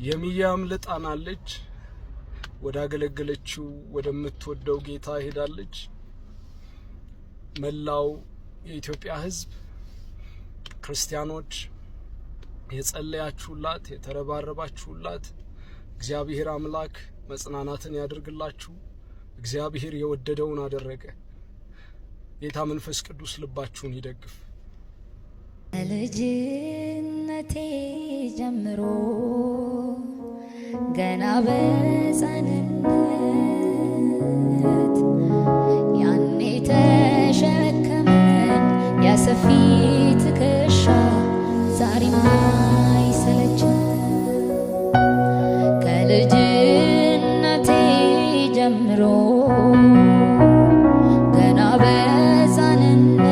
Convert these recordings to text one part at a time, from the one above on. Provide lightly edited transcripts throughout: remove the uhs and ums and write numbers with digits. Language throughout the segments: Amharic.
የሚያም ልጣናለች ወዳገለገለችው ወደምትወደው ጌታ ሄዳለች። መላው የኢትዮጵያ ሕዝብ ክርስቲያኖች የጸለያችሁላት የተረባረባችሁላት እግዚአብሔር አምላክ መጽናናትን ያድርግላችሁ። እግዚአብሔር የወደደውን አደረገ። ጌታ መንፈስ ቅዱስ ልባችሁን ይደግፍ። ልጅነቴ ጀምሮ ገና በሕፃንነት ያኔ ተሸከመኝ ያሰፊ ትከሻ ዛሬም አይሰለችም። ከልጅነቴ ጀምሮ ገና በሕፃንነት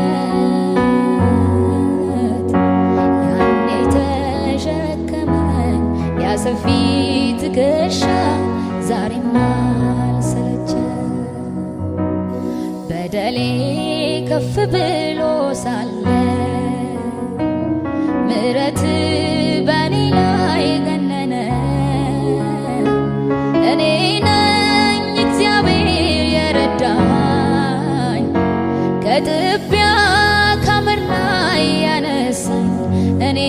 ያኔ ተሸከመኝ ያሰፊ ትከሻ ዛሬም አልሰለችም። በደሌ ከፍ ብሎ ሳለ ምሕረት በኔ ላይ ገነነ። እኔ ነኝ እግዚአብሔር የረዳኝ ከጥቢያ ከምድር ላይ ያነሳኝ። እኔ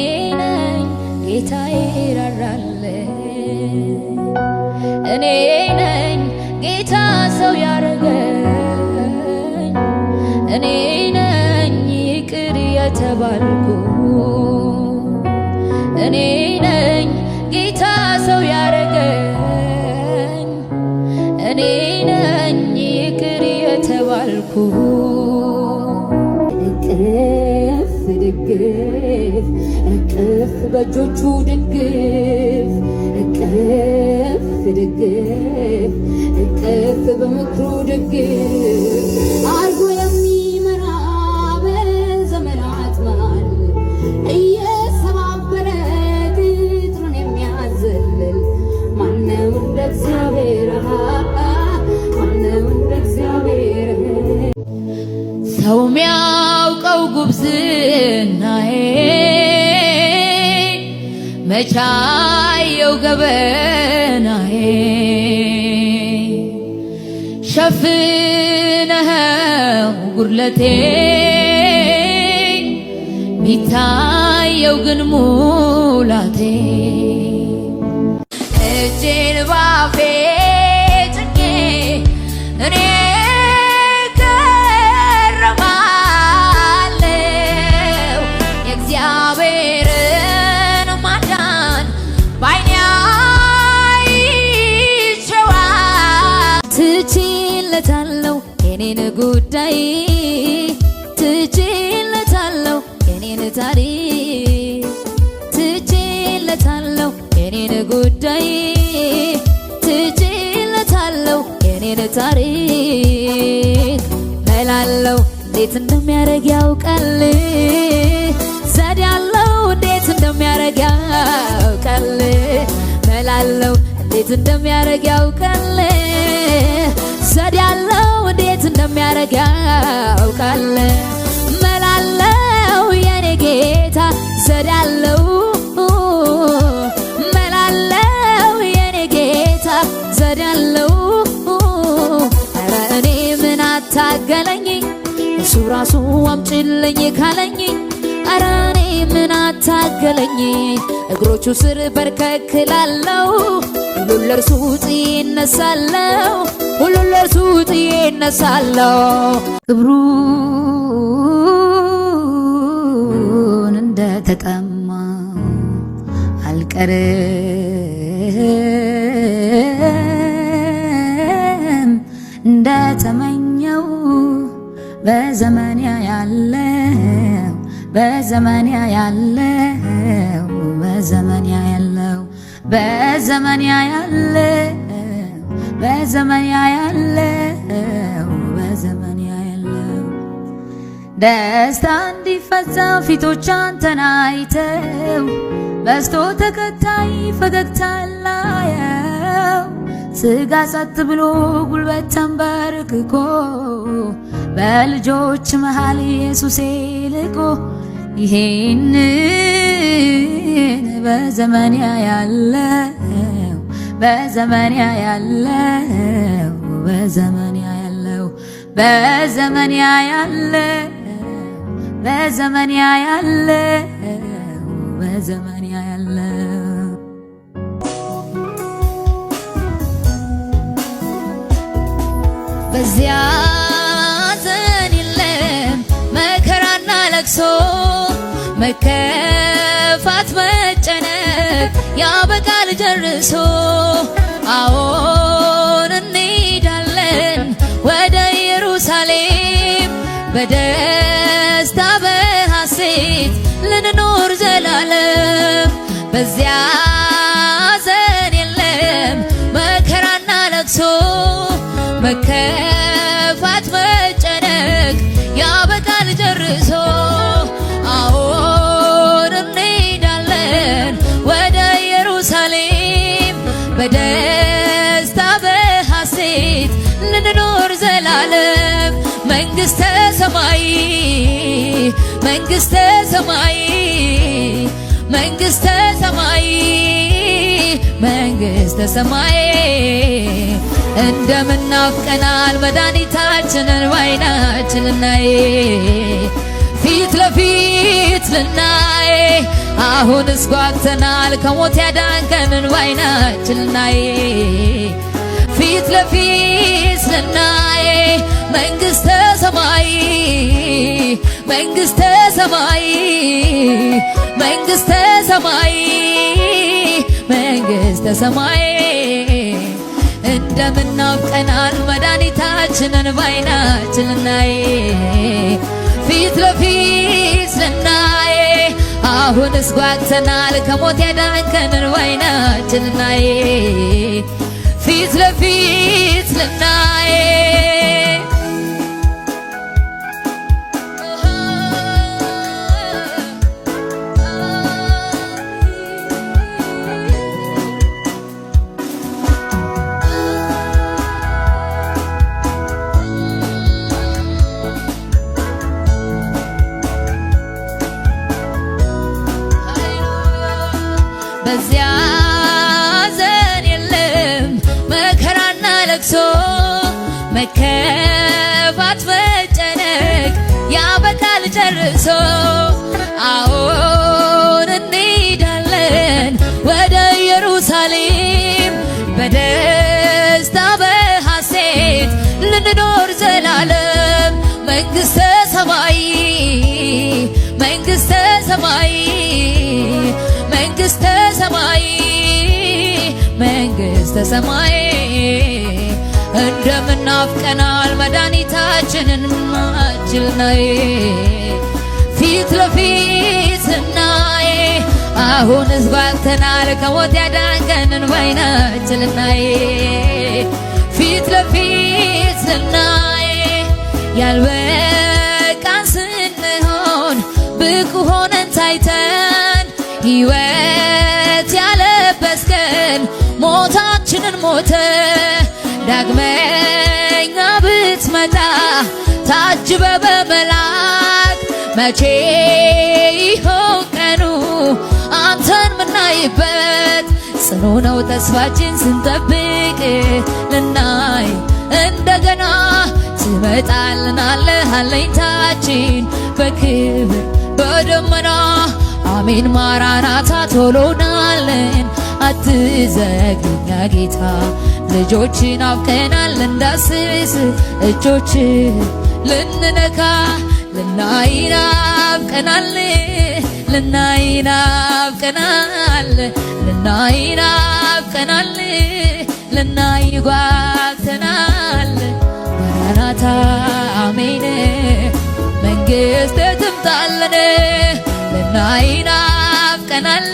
ነኝ ጌታዬ ራራልኝ። እኔ ነኝ ጌታ ሰው ያረገኝ። እኔ ነኝ ይቅር የተባልኩ። እኔ ነኝ ጌታ ሰው ያረገኝ። እኔ ነኝ ይቅር የተባልኩ። እቅፍ ድግፍ እቅፍ በእጆቹ ድግፍ እቅፍ ድግፍ እቅፍ በምክሩ ድግፍ አርጎ የሚመራ በዘመናት መሃል እየሰባበረ ቅጥሩን የሚያዘልል ማነው እንደ እግዚአብሔር? ማነው እንደ እግዚአብሔር? ሰው ሚያውቀው ጉብዝናዬ መቻየው ገበናዬ ሸፍነኸው ጉድለቴ ሚታየው ግን ሙላቴ እጄን ባፌ ጭኜ እኔ ገረማለሁ የእግዚአብሔርን ማዳን ባይኔ አይቼዋለሁ። ትችለታለሁ የኔን ጉዳይ ትችለታለሁ የኔን ታሪክ ትችለታለሁ የኔን ጉዳይ ትችለታለሁ የኔን ታሪክ መላለው እንዴት እንደሚያረግ ያውቃል። ዘዴ ያለው እንዴት እንደሚያረግ ያውቃል። መላለው እንዴት እንደሚያረግ ያውቃል። ዘዴ ያለው እንዴት እንደሚያረግ ያውቃል። መላለው የኔ ጌታ ዘዴ ያለው መላለው የኔ ጌታ ዘዴ ያለው። ኧረ እኔ ምን አታገለኝ እሱ ራሱ አምጪልኝ ካለኝ። ኧረ እኔ ምን አታገለኝ እግሮቹ ስር በርከክ ላለው ሁሉን ለእርሱ ጥዬ እነሳለሁ። ሁሉን ለእርሱ ጥዬ እነሳለሁ። ክብሩን እንደተጠማ አልቀርም እንደተመኘው በዘመንያ ያለው በዘመንያ ያለው በዘመንያ ያለው በዘመንያ ያለው በዘመንያ ያለው በዘመንያ ያለው ደስታ እንዲፈጸም ፊቶች አንተን አይተው በስቶ ተከታይ ፈገግታ ላየው ስጋ ጸጥ ብሎ ጉልበት ተንበርክኮ በልጆች መሃል ኢየሱሴ ልቆ ይሄንን በዘመንያ ያለው በዘመን ያለው በዘመን ያለው በዘመን ያለው በዘመን ያለው በዘመን ያለው በዚያ ዘመን የለም መከራና ለቅሶ መከፋት መጨነቅ ያበቃል ጨርሶ። አዎን እንሄዳለን ወደ ኢየሩሳሌም በደስታ በሐሴት ልንኖር ዘላለም። በዚያ ዘመን የለም መከራና ለቅሶ መከፋት መጨነቅ ያበቃል ጨርሶ። አዎን እንሄዳለን ወደ ኢየሩሳሌም በደስታ በሐሴት ልንኖር ዘላለም። መንግሥተ ሰማይ መንግሥተ ሰማይ መንግሥተ ሰማይ መንግሥተ ሰማይ እንደምናፍቀናል መድኃኒታችንን ባይናችን ልናይ ፊት ለፊት ልናይ አሁንስ ጓግተናል ከሞት ያዳንከንን ባይናችን ልናይ ፊት ለፊት ልናይ መንግሥተ ሰማይ መንግሥተ ሰማይ መንግሥተ ሰማይ መንግሥተ ሰማይ እንደምናፍቀናል መድኃኒታችንን ባይናችን ልናይ ፊት ለፊት ልናይ አሁንስ ጓግተናል ከሞት ያዳንከንን ባይናችን ልናይ ፊት ለፊት ልናይ በዚያ ዘመን የለም መከራና ለቅሶ መከፋት መጨነቅ ያበቃል ጨርሶ። አዎን እንሄዳለን ወደ ኢየሩሳሌም በደስታ በሐሴት ልንኖር ዘላለም። መንግሥተ ሰማይ መንግሥተ ሰማይ መንግሥተ ሰማይ መንግሥተ ሰማይ እንደምናፍቀናል መድኃኒታችንን ባይናችን ልናይ ፊት ለፊት ልናይ አሁንስ ጓግተናል ከሞት ያዳንከንን ባይናችን ልናይ ፊት ለፊት ልናይ ያልበቃን ስንሆን ብቁ ሆነን ታይተን ሕይወት ያለበስከን ሞታችንን ሞተ ዳግመኛ ብትመጣ ታጅበ በመላክ መቼ ይሆን ቀኑ አንተን ምናይበት ጽኑ ነው ተስፋችን ስንጠብቅ ልናይ እንደገና ትመጣልናለህ አለኝታችን በክብር በደመና አሜን ማራናታ ቶሎናለን አትዘግኛ ጌታ ልጆችን አፍቀናል እንዳስስ እጆች ልንነካ ልናይ ናፍቀናል ልናይ ናፍቀናል ልናይ ናፍቀናል ልናይ ጓግተናል ማራናታ አሜን መንግሥት ትምጣልን ልናይ ናፍቀናል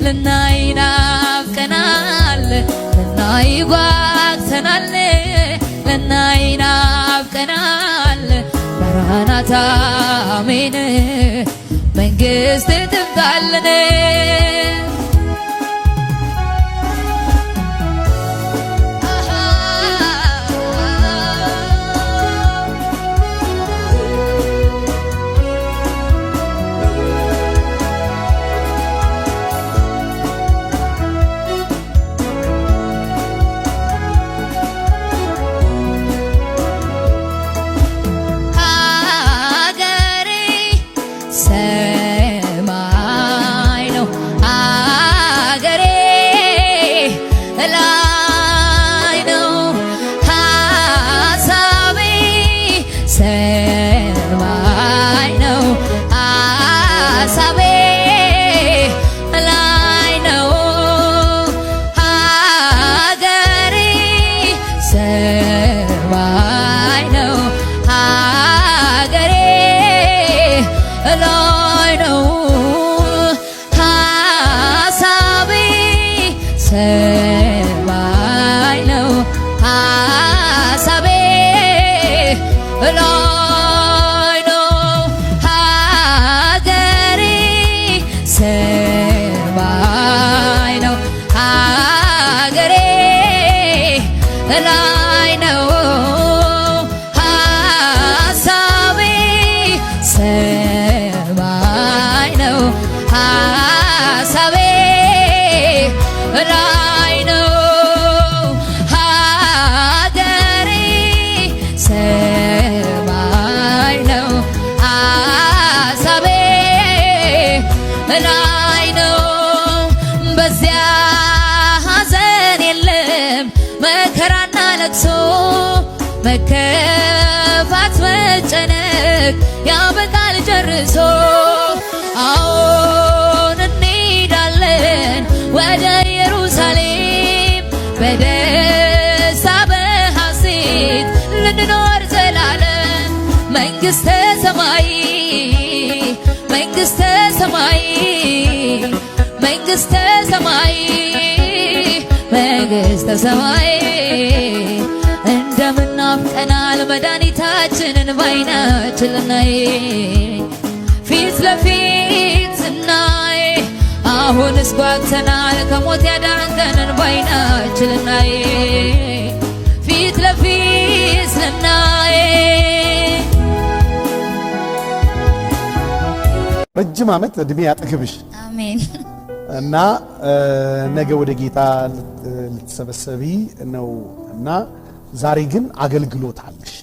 ልናይ ናፍቀናል ልናይ ጓግተናል ልናይ ናፍቀናል ማራናታ አሜን መንግሥት ትምጣልን ሰማይ ነው ሐሳቤ ላይ ነው ሀገሬ ሰማይ ነው ሀገሬ ላይ ነው ሐሳቤ ሰማይ ነው ሐሳቤ ላይ ነው ሀገሬ ሰማይ ነው ሐሳቤ ላይ ነው። በዚያ ሐዘን የለም መከራና ለቅሶ መከፋት መጨነቅ ያበቃል ጨርሶ። አዎን እንሄዳለን ወደ ኢየሩሳሌም በደስታ በሐሴት ልንኖር ዘላለም መንግሥተ ሰማይ መንግሥተ ሰማይ መንግሥተ ሰማይ መንግሥተ ሰማይ እንደምናፍቀናል መድኃኒታችንን ባይናችን ልናይ ፊት ለፊት ስናይ አሁንስ ጓግተናል ከሞት ያዳንከንን ባይናችን ልናይ ፊት ለፊት ስናይ። ረጅም ዓመት እድሜ ያጠግብሽ። አሜን። እና ነገ ወደ ጌታ ልትሰበሰቢ ነው እና ዛሬ ግን አገልግሎት አለሽ።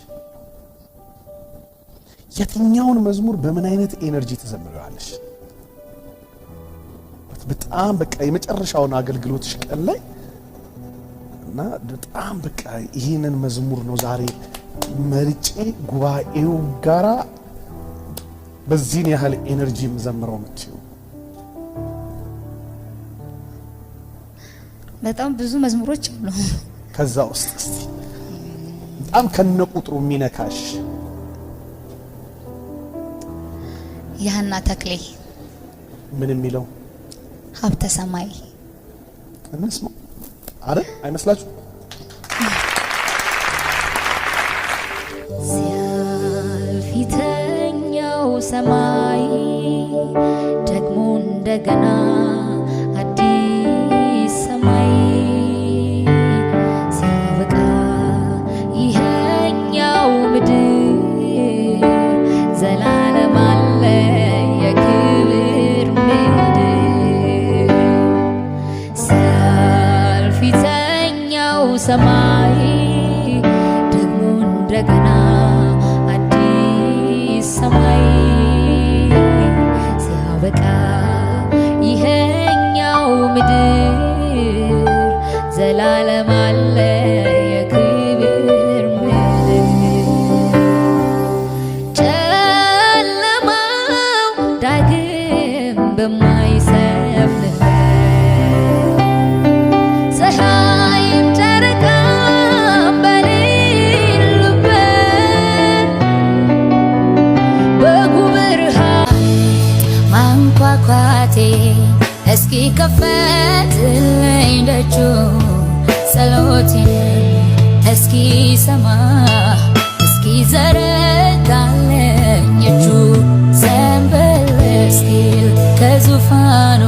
የትኛውን መዝሙር በምን አይነት ኤነርጂ ተዘምሪዋለሽ? በጣም በቃ የመጨረሻውን አገልግሎትሽ ቀን ላይ እና በጣም በቃ ይህንን መዝሙር ነው ዛሬ መርጬ ጉባኤው ጋራ በዚህን ያህል ኤነርጂ የምዘምረው የምትይው? በጣም ብዙ መዝሙሮች አሉ። ከዛ ውስጥ እስቲ በጣም ከነቁጥሩ የሚነካሽ? የሃና ተክሌ ምን የሚለው ሀብተ ሰማይ እንስማ። አረ አይመስላችሁ? ሲያልፍ የተኛው ሰማይ ደግሞ እንደገና አዲስ ሰማይ ሲያበቃ ይሄኛው ምድር ዘላለም አለ የክብር ምድር ሲያልፍ የተኛው ሰማይ ደግሞ እንደገና አዲስ ሰማይ ሲያበቃ ይሄኛው ምድር ዘላለም አለ የክብር ምድር ጨለማው ዳግም በማይሰፍንበት ፀሐይም ጨረቃም በሌሉበት በጉ ብርሃን ማንኳኳቴ እስኪ ከፈትልኝ ደጁ ጸሎቴን እስኪ ሰማ እስኪ ዘረጋልኝ እጁ ዘንበል እስኪል ከዙፋኑ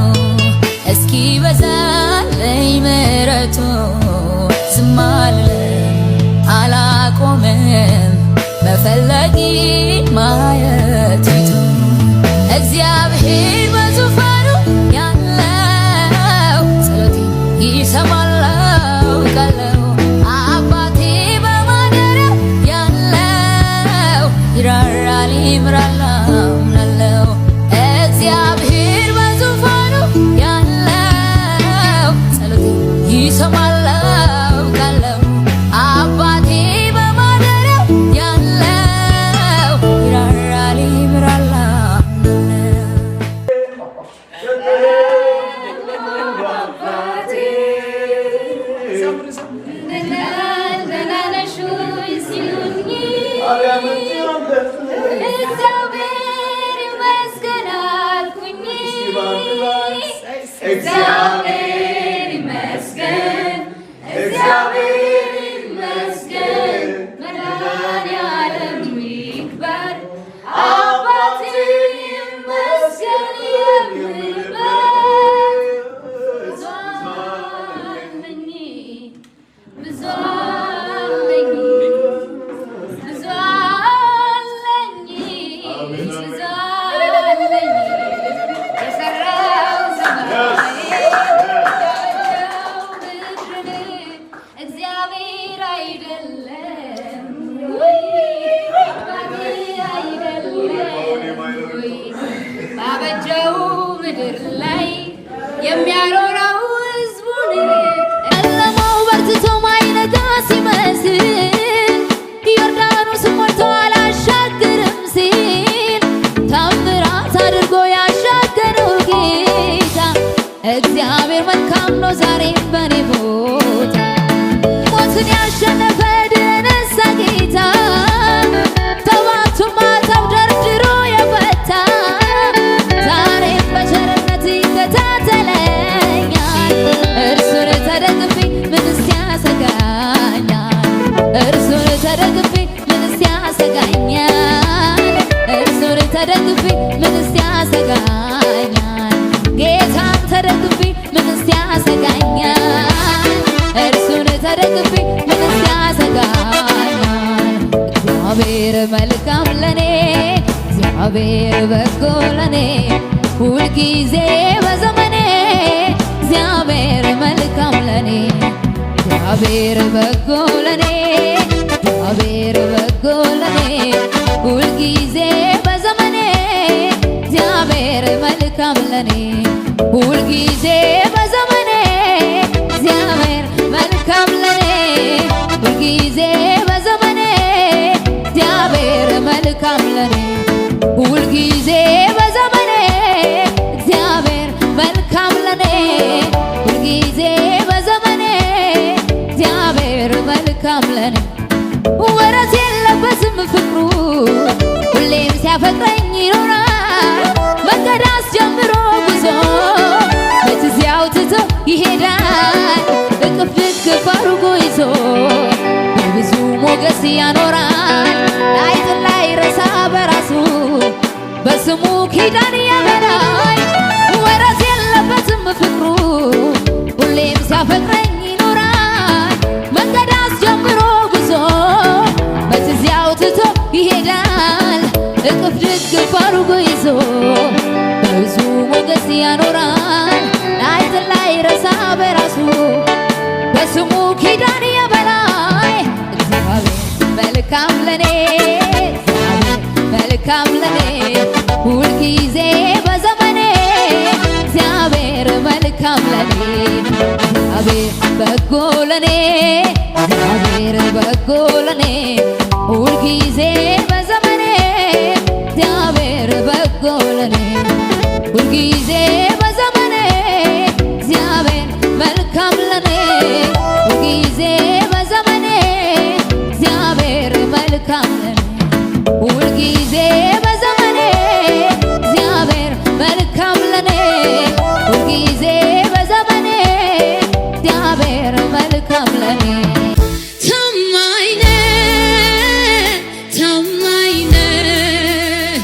እስኪ በዛልኝ ምሕረቱ ዝም አልልም አላቆምም መፈለጊ ማየት ፊቱ እግዚአብሔር በዙፋኑ ያለው ጸሎቴን ይሰማል አውቃለሁ አባቴ በማደሪያው ያለው ይራራል ይምራል አምናለሁ እግዚአብሔር በዙፋኑ ያለው ጸሎቴን ይሰማል አውቃለሁ አባቴ በማደሪያው ያለው ይራራል ይምራል እግዚአብሔር ይመስገን በቅፌ ምንስ ያሰጋኛል? እግዚአብሔር መልካም ለኔ እግዚአብሔር በጎ ለኔ ሁልጊዜ በዘመኔ እግዚአብሔር መልካም ለኔ እግዚአብሔር በጎ ለኔ እግዚአብሔር በጎ ለኔ ሁልጊዜ በዘመኔ እግዚአብሔር መልካም ለኔ ሁልጊዜ በዘመኔ እግዚአብሔር መልካም ለኔ ሁልጊዜ በዘመኔ እግዚአብሔር መልካም ለኔ ሁልጊዜ በዘመኔ እግዚአብሔር መልካም ለኔ ሁልጊዜ በዘመኔ እግዚአብሔር መልካም ለኔ ወረት የለበትም ፍቅሩ ሁሌም ሲያፈቅረኝ ይኖራል መንገድ አስጀምሮ ጉዞ በትዚያው ትቶ ይሄዳል እቅፍ ድግፍ አድርጎ ይዞ በብዙ ሞገስ ያኖራል ላይጥል ላይረሳ በራሱ በስሙ ኪዳን ያበራል ወረት የለበትም ፍቅሩ ሁሌም ሲያፈቅረኝ ይኖራል መንገድ አስጀምሮ ጉዞ በትዚያው ትቶ ይሄዳል እቅፍ ድግፍ አድርጎ ይዞ በብዙ ሞገስ ያኖራል ላይጥል ላይረሳ በራሱ በስሙ ኪዳን ያበራል እግዚአብሔር መልካም ለኔ እግዚአብሔር መልካም ለኔ ሁልጊዜ በዘመኔ እግዚአብሔር መልካም ለኔ እግዚአብሔር በጎ ለኔ እግዚአብሔር በጎ ለኔ ሁልጊዜ በዘመኔ እግዚአብሔር በጎ ለኔ ሁልጊዜ በዘመኔ እግዚአብሔር መልካም ለኔ ሁልጊዜ በዘመኔ እግዚአብሔር መልካም ለኔ ሁልጊዜ በዘመኔ እግዚአብሔር መልካም ለኔ ሁልጊዜ በዘመኔ እግዚአብሔር መልካም ለኔ ታማኝ ነህ ታማኝ ነህ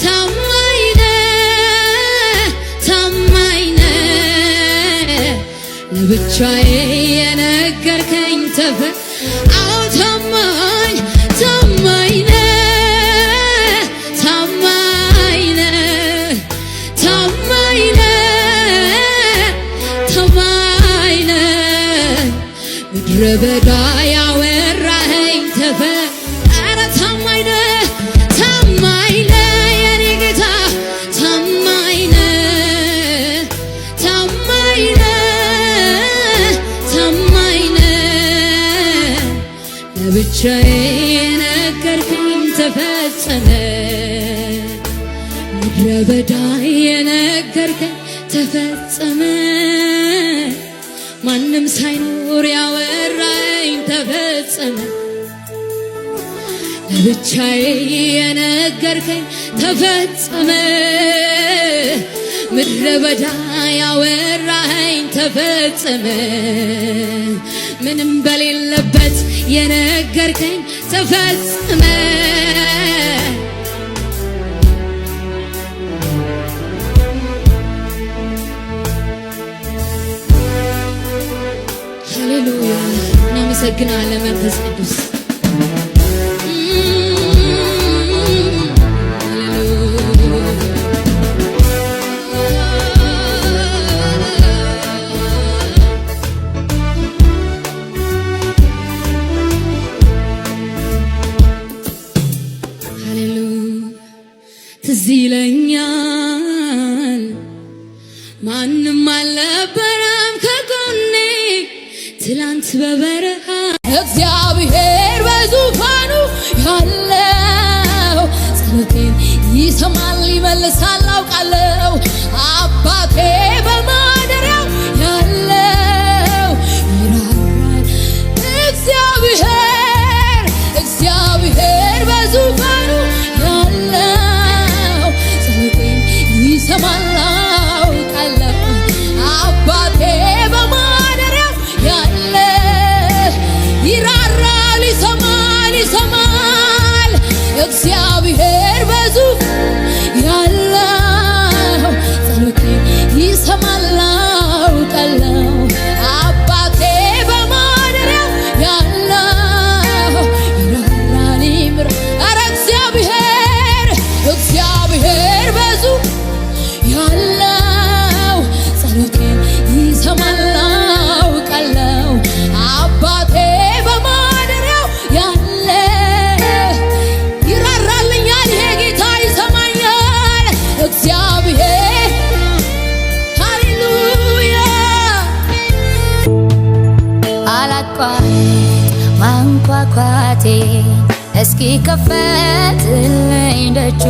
ታማኝ ነህ ታማኝ ነህ ለብቻዬ የነገርከኝ አዎ ታማኝ ታማኝ ነህ ታማኝ ነህ ታማኝ ነህ ታማኝ ነህ ምድረ በዳ ያወራኸኝ ኧረ ታማኝ ነህ ታማኝ ነህ የኔ ጌታ ታማኝ ነህ ታማኝ ነህ ታማኝ ነህ ለብቻዬ የነገርከኝ ተፈጸመ ምድረ በዳ የነገርከኝ ተፈጸመ ማንም ሳይኖር ያወራኝ ተፈጸመ ለብቻዬ የነገርከኝ ተፈጸመ ምድረ በዳ ያወራኝ ተፈጸመ ምንም በሌለበት የነገርከኝ ተፈጸመ ሃሌሉያ እናመሰግናለን መንፈስ ቅዱስ ትዝ ይለኛል ማንም አልነበረም ከጎኔ ትላንት በበረሃ እግዚአብሔር በዙፋኑ ያለው ጸሎቴን ይሰማል ይመልሳል አውቃለሁ አባቴ በማደሪያው ያለው ይራራል እግዚአብሔር በዙፋኑ ያለው ጸሎቴን ይሰማል አውቃለሁ አባቴ በማደሪያው ያለ ይራራል ይሰማል እግዚአብሔር በዙፋኑ ያለው ማንኳኳቴ እስኪ ከፈትልኝ ደጁ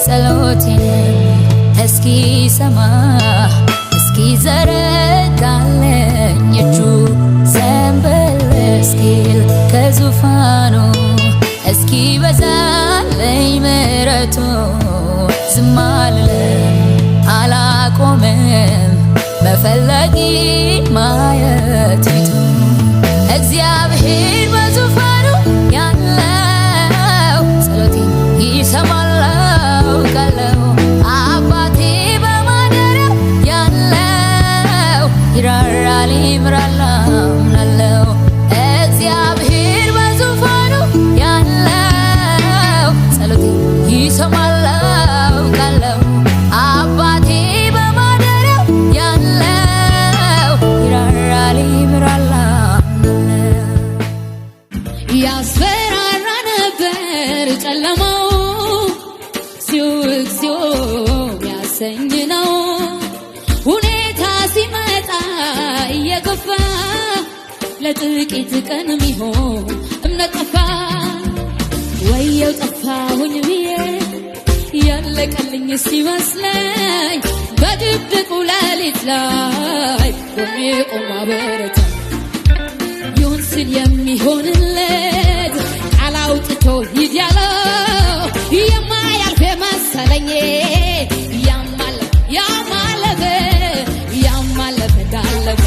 ጸሎቴን እስኪ ሰማ እስኪ ዘረጋለኝ እጁ ዘንበል እስኪል ከዙፋኑ እስኪ በዛለኝ ምሕረቱ ዝም አልልም አላቆምም መፈለጊ ማየት ፊቱ እግዚአብሔር በዙፋኑ ያለው ጸሎቴን ይሰማል አውቃለሁ አባቴ በማደሪያው ያለው ይራራል ይምራል አምናለሁ እግዚአብሔር በዙፋኑ ያለው ጸሎቴን ይሰማል አውቃለሁ አባቴ በማደሪያው ያለው ይራራል ይምራል ያስፈራራ ነበር ጨለማው ሲው ያሰኝ ነው ሁኔታ ሲመጣ እየገፋ ለጥቂት ቀን ሚሆን እምነት ጠፋ ወየው ጠፋሁኝ ብዬ ያለቀልኝ ሲመስለኝ በድብቁ ሌሊት ላይ ቆሜ በረታ ይሁን ሲል የሚሆንለት ቃል አውጥቶ ሂድ ያለው የማያልፍ መሰለኝ ያማለፈ ዳለፈ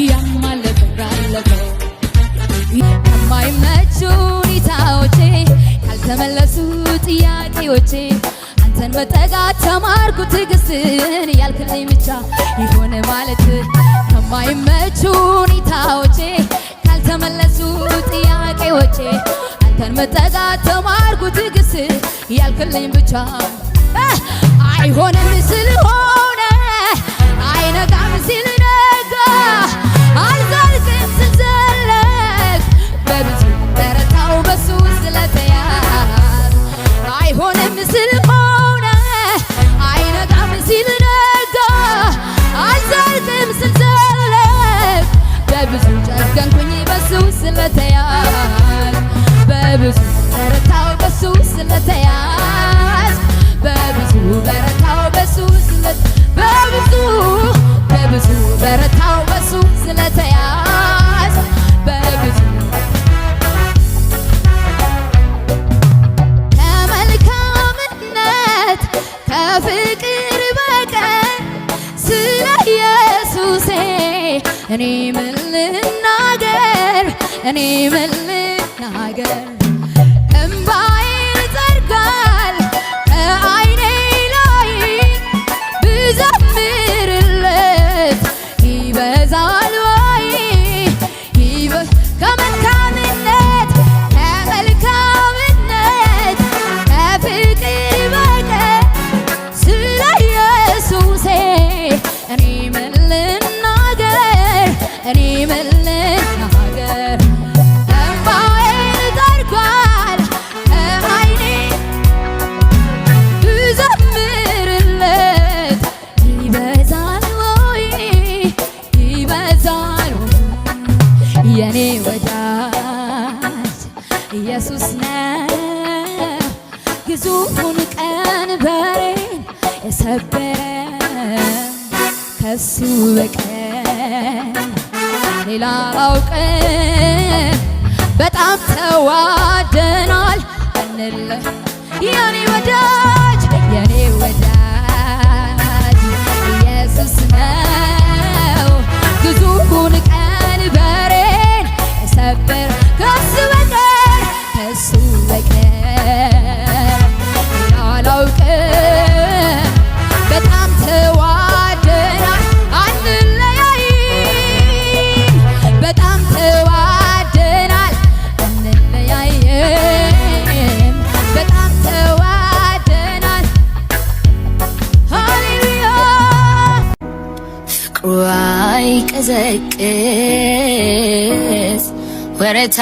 ያማለፈ ዳለፈ የማይመቹ ሁኔታዎቼ ያልተመለሱ ጥያቄዎቼ አንተን መጠጋት ተማርኩ ትዕግስትን ያልክልኝ ብቻ ይሆን ማለት ከማይመቹ ሁኔታዎቼ ካልተመለሱ ጥያቄዎቼ አንተን መጠጋት ተማርኩ ትዕግስት ያልክልኝ ብቻ አይሆንም ስለሆነ አይነጋም ሲል ነጋ አልዘልቅም ስዘለቅ በብዙ በረታው በሱ ስለተያዝ አይሆንም ስለሆነ አይነጋም ሲል ነጋ አልዘልቅም ስዘለቅ በብዙ ጨከንኩኝ በሱ ስለተያዝ በብዙ በረታው በሱ ስለተያዝ በብዙ በረታው በሱ በብዙ በረታው በሱ ስለተያዝ በብዙ ከመልካምነት ከፍቅር በቀር ስለ ኢየሱሴ እኔ ምን ልናገር እኔ ምን ልናገር እምባዬ ይጠርጋል ከዓይኔ ላይ ብዘምርለት ይበዛል ወይ ከመልካምነት ከፍቅር በቀር ስለ ኢየሱሴ እኔ ምን ልናገር እኔ ምን ልናገር እምባዬ ይጠርጋል ከዓይኔ ብዘምርለት ይበዛል ወይ የኔ ወዳጅ ኢየሱስ ነው ግዙፉን ቀንበሬን የሰበረ ከሱ በቀር ሌላ አላውቅም በጣም ተዋደናል እንለ የኔ ወዳጅ ኢየሱስ ነው ግዙፉን ቀንበሬን የሰበረ ከሱ በቀር ሌላ አላውቅም በጣም ተዋደናል አንለያይም በጣም ተዋደናል አንለያይም በጣም ተዋደናል ሃሌሉያ ፍቅሩ አይቀዘቅዝ ወረታ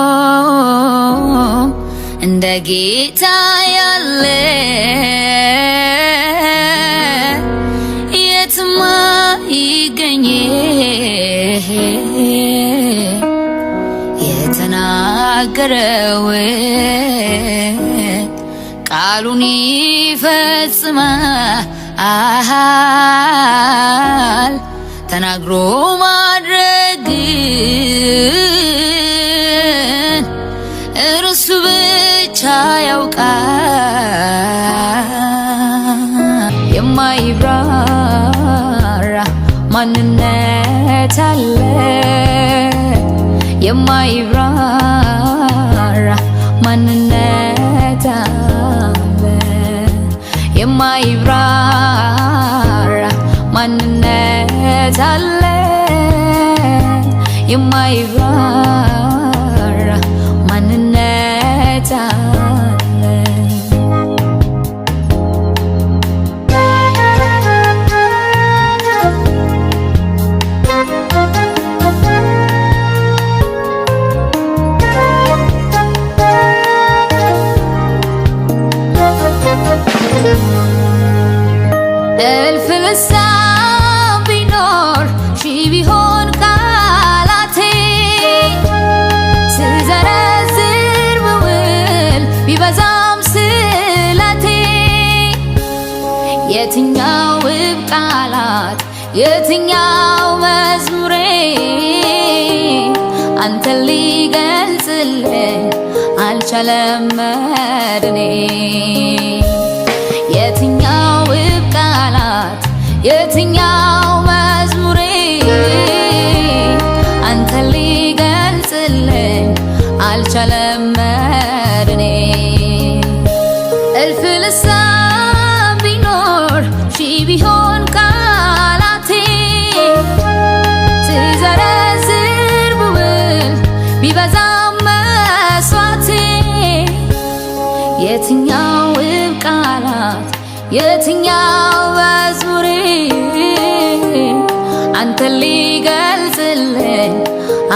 ያውቀውም እንደ ጌታ ያለ የተናገረውን ቃሉን ይፈጽማል። ተናግሮ ማድረግ እርሱ ብቻ ያውቃል። የማይብራራ ማንነት አለ፣ የማይብራራ ማንነት አለ፣ የማይብራራ ማንነት አለ፣ የማይብራራ ማንነት አለ። እልፍ ልሳን ቢኖር ሺህ ቢሆን ቃላቴ ስዘረዝር ብውል ቢበዛም ስለቴ የትኛው ውብ ቃላት የትኛው መዝሙሬ አንተን ሊገልጽልኝ አልቻለም መድኔ። የትኛው ውብ ቃላት የትኛው መዝሙሬ አንተን ሊገልጽልኝ አልቻለም መድኔ። እልፍ ልሳን ቢኖር ሺህ ቢሆን ቃላቴ ስዘረዝር ብውል ቢበዛም መስዋዕቴ የትኛው ውብ ቃላት የትኛው መዝሙሬ አንተን ሊገልጽልኝ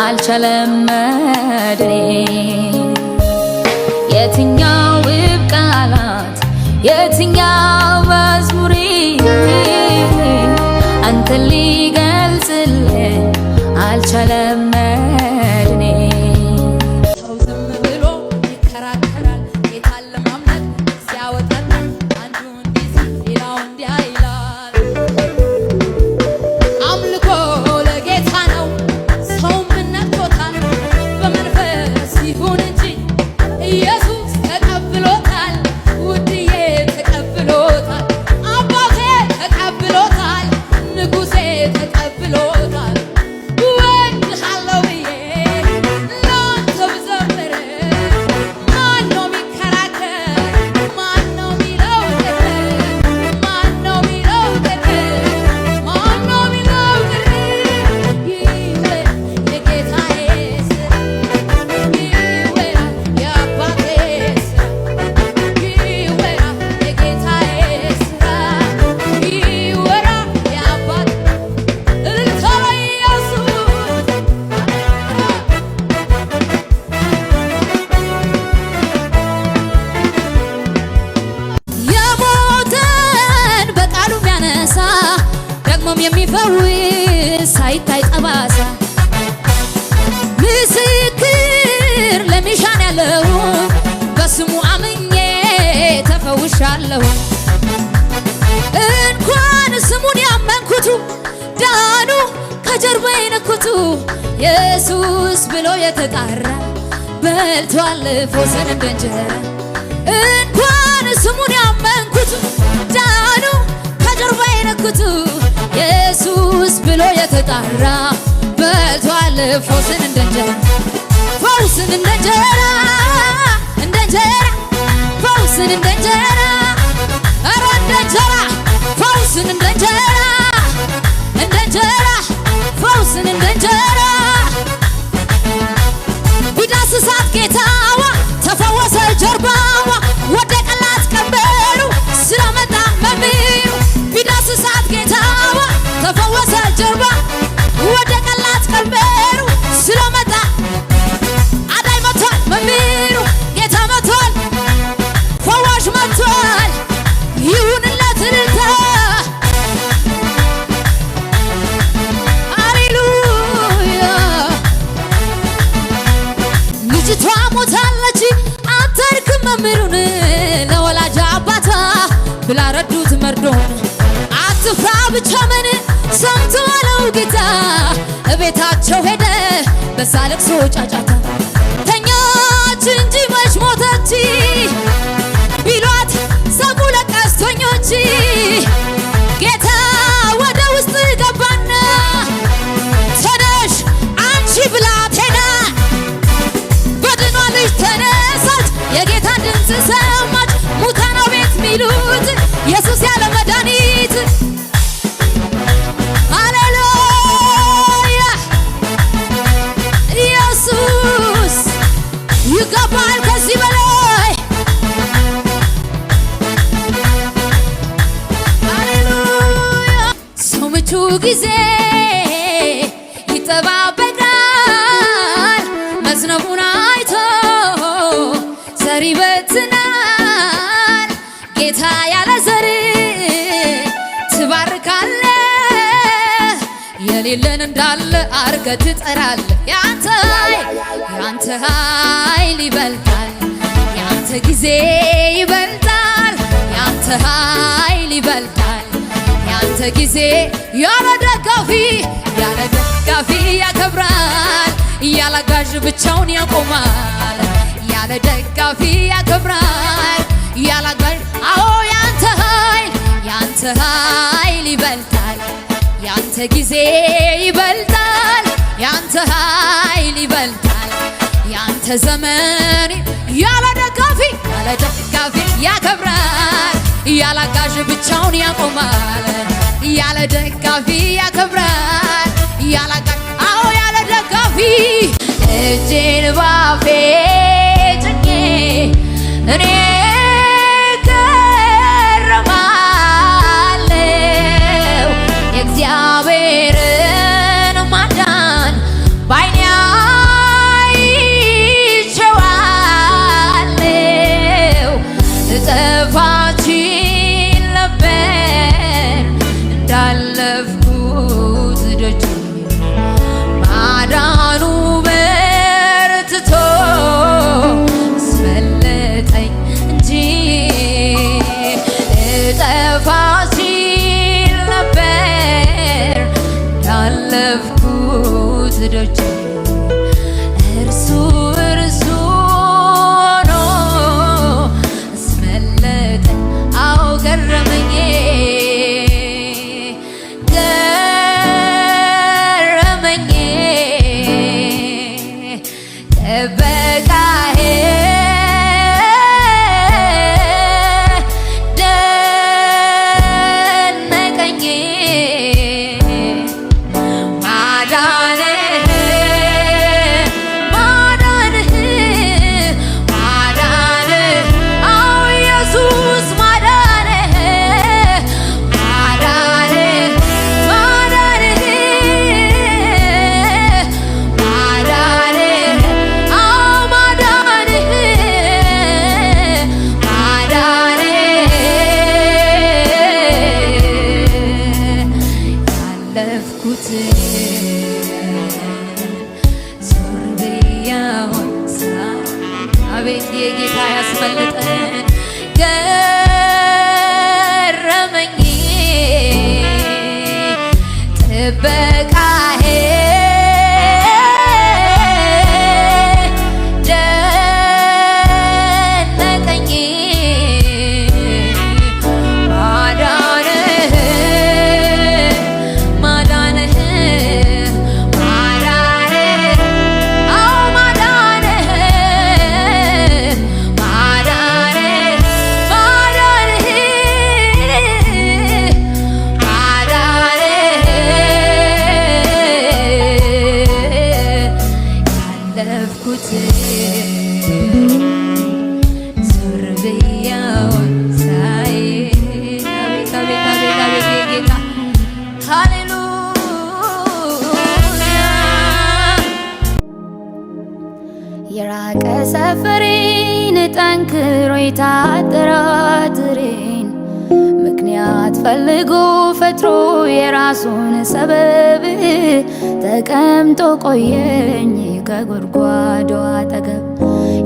አልቻለም መድኔ። የትኛው ውብ ቃላት የትኛው መዝሙሬ አንተን ሊገልጽልኝ አልቻለም መድኔ። ሰው ዝም ብሎ ይከራከራል ጌታን ለማምለክ ሲያወጣን አንዱ እንዲህ ሲል ሌላው እንዲያ ይላል። አምልኮ ለጌታ ነው ሰውም ነክቶታል በመንፈስ ይሁን እንጂ ኢየሱስ ተቀብሎታል ውድዬ ተቀብሎታል አባቴ ተቀብሎታል ንጉሴ ተቀብሎታል። እወድሃለሁ ብዬ ላንተ ብዘምር ማነው ሚከራከር? ማነው ሚለው ቅር? ማነው ሚለው ቅር? ማነው ሚለው ቅር? ይወራ የጌታዬ ስራ፣ ይወራ የአባቴ ስራ፣ ይወራ የጌታዬ ስራ፣ ይወራ የአባቴ እልልታ ኢየሱስ የሞተን በቃሉ የሚያነሳ ደግሞም የሚፈውስ ሳይታይ ጠባሳ ምስክር ለሚሻን ያለው በስሙ አምኜ ተፈውሻለሁ። እንኳን ስሙን ያመንኩቱ ዳኑ ከጀርባዬ ነኩቱ ኢየሱስ ብሎ የተጣራ በልቷል ፈውስን እንደ እንጀራ። እንኳን ስሙን ያመንኩቱ ዳኑ ከጀርባዬ ነኩቱ ኢየሱስ ብሎ የተጣራ በልቷል ፈውስን እንደ እንጀራ። ፈውስን እንደ እንጀራ እንደ እንጀራ ፈውስን እንደ እንጀራ ኧረ እንደ እንጀራ ፈውስን እንደ እንጀራ እንደ እንጀራ ፈውስን እንደ እንጀራ ቢዳስሳት ጌታዋ ተፈወሰ ጀርባዋ ወደቀላት ቀንበሩ ስለመጣ መምሩ። ቢዳስሳት ጌታዋ ተፈወሰ ጀርባ ወደቀላት ቀንበሩ ስለመጣ አዳኝ መጥቷል መምሩ ጌታ መጥቷል ፈዋሽ መጥቷል አወሩት መርዶን አትፍራ ብቻ ምን ሰምቶ አለው ጌታ እቤታቸው ሄደ በዛ ለቅሶ ጫጫታ ተኛች እንጂ መች ሞተች ቢሏት ሰሙ ለቀስተኞች ጌታ ወደ ውስጥ ገባና ተነሽ አንቺ ብላቴና በድኗ ልጅ ተነሳች የጌታ ድምፅ ሰማች ሙታን ቤት ሚሉት ኢየሱስ ያለ መድኃኒት ሃሌሉያ ኢየሱስ ይገባል ከዚህ በላይ ሃሌሉያ ሰው ምቹ ጊዜ ይጠባበቃል መዝነቡን አይቶ ዘር ይበትናል ጌታ ያለ ዘር ትባርካለ የሌለን እንዳለ አርገ ትጠራለ ያንተ ኃይል ይበልጣል ያንተ ጊዜ ይበልጣል ያንተ ኃይል ይበልጣል ያንተ ጊዜ ያለ ደጋፊ ያከብራል ያለ አጋዥ ብቻውን ያቆማል ያለ ደጋፊ ያከብራል ያለ አጋዥ አዎ ያንተ ኃይል ይበልጣል ያንተ ጊዜ ይበልጣል ያንተ ኃይል ይበልጣል ያንተ ዘመን ያለ ደጋፊ ያከብራል ያለ አጋዥ ብቻውን ያቆማል ያለ ደጋፊ ያከብራል ያለ አጋዥ አዎ ያለ ደጋፊ እጄን ባፌ ጭኜ እኔ ገረማለሁ የእግዚአብሔርን ማዳን ባይኔ አይቼዋለሁ እጠፋችን ነበር እንዳለፍኩት ደጅ ማዳኑ በርትቶ አስመለጠኝ እንጂ እጠፋችን ነበር እንዳለፍኩት ደጅ እርሱ ሆኖ አስመለጠኝ አዎ ገረመኝ ጥበቃዬ ደነቀኝ ማዳንህ አዎ ኢየሱስ ማዳንህ ያለፍኩት ዞር ብያውን አቤት የጌታ ያስመልጠን ገረመኝ ጥበቃዬ ደነቀኝ ያለፍኩት ዞር ብያውን ሳይ አቤት አቤት አቤት አቤት የጌታ ሃሌሉያ የራቀ ሰፈሬን ጠንክሮ የታጠራጥሬን ምክንያት ፈልጎ ፈጥሮ የራሱን ሰበብ ተቀምጦ ቆየኝ ከጉድጓዱ አጠገብ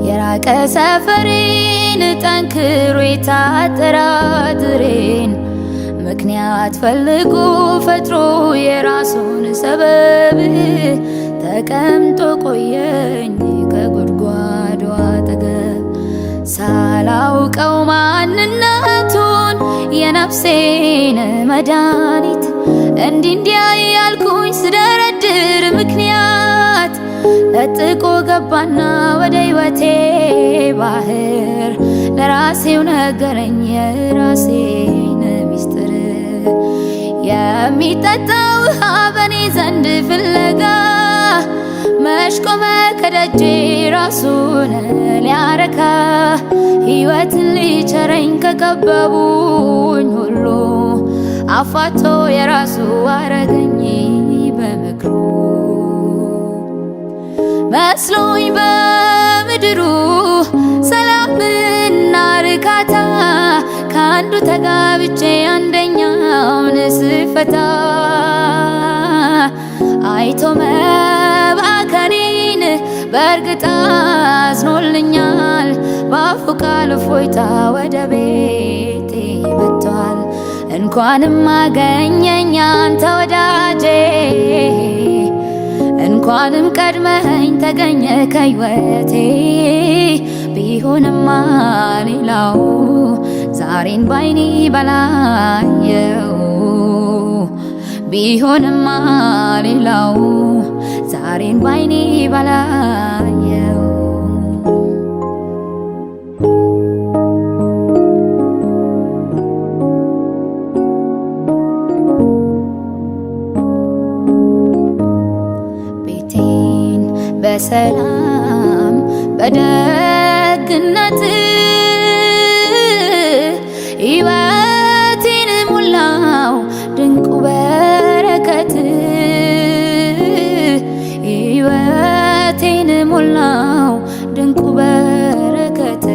የራቀ ሰፈሬን ጠንክሮ የታጠራጥሬን ምክንያት ፈልጎ ፈጥሮ የራሱን ሰበብ ተቀምጦ ቆየኝ ከጉድጓዱ አጠገብ ሳላውቀው ማንነቱን የነፍሴን መድኃኒት እንዲያ ያልኩኝ ስደረድር ምክንያት ለጥቆ ገባና ወደ ሕይወቴ ባህር ለራሴው ነገረኝ የራሴን ሚስጥር የሚጠጣ ውሃ በኔ ዘንድ ፍለጋ መሽቆመ ከደጄ ራሱን ሊያረካ ሕይወትን ሊቸረኝ ከከበቡኝ ሁሉ አፋቶ የራሱ አረገኝ በምክሩ መስሎኝ በምድሩ ሰላምና ርካታ ከአንዱ ተጋብቼ አንደኛውን ስፈታ አይቶ መባከኔን በእርግጥ አዝኖልኛል በአፉ ቃል እፎይታ ወደ ቤቴ መጥቷል እንኳንም አገኘኝ አንተ ወዳጄ እንኳንም ቀድመኸኝ ተገኘ ከሕይወቴ ቢሆንማ ሌላው ዛሬን ባይኔ ባላየው ቢሆንማ ሌላው ዛሬን ባይኔ ባላየው ቤቴን በሰላም በደግነት ሕይወቴን ሞላው ድንቁ በረከት ሕይወቴን ሞላው ድንቁ በረከት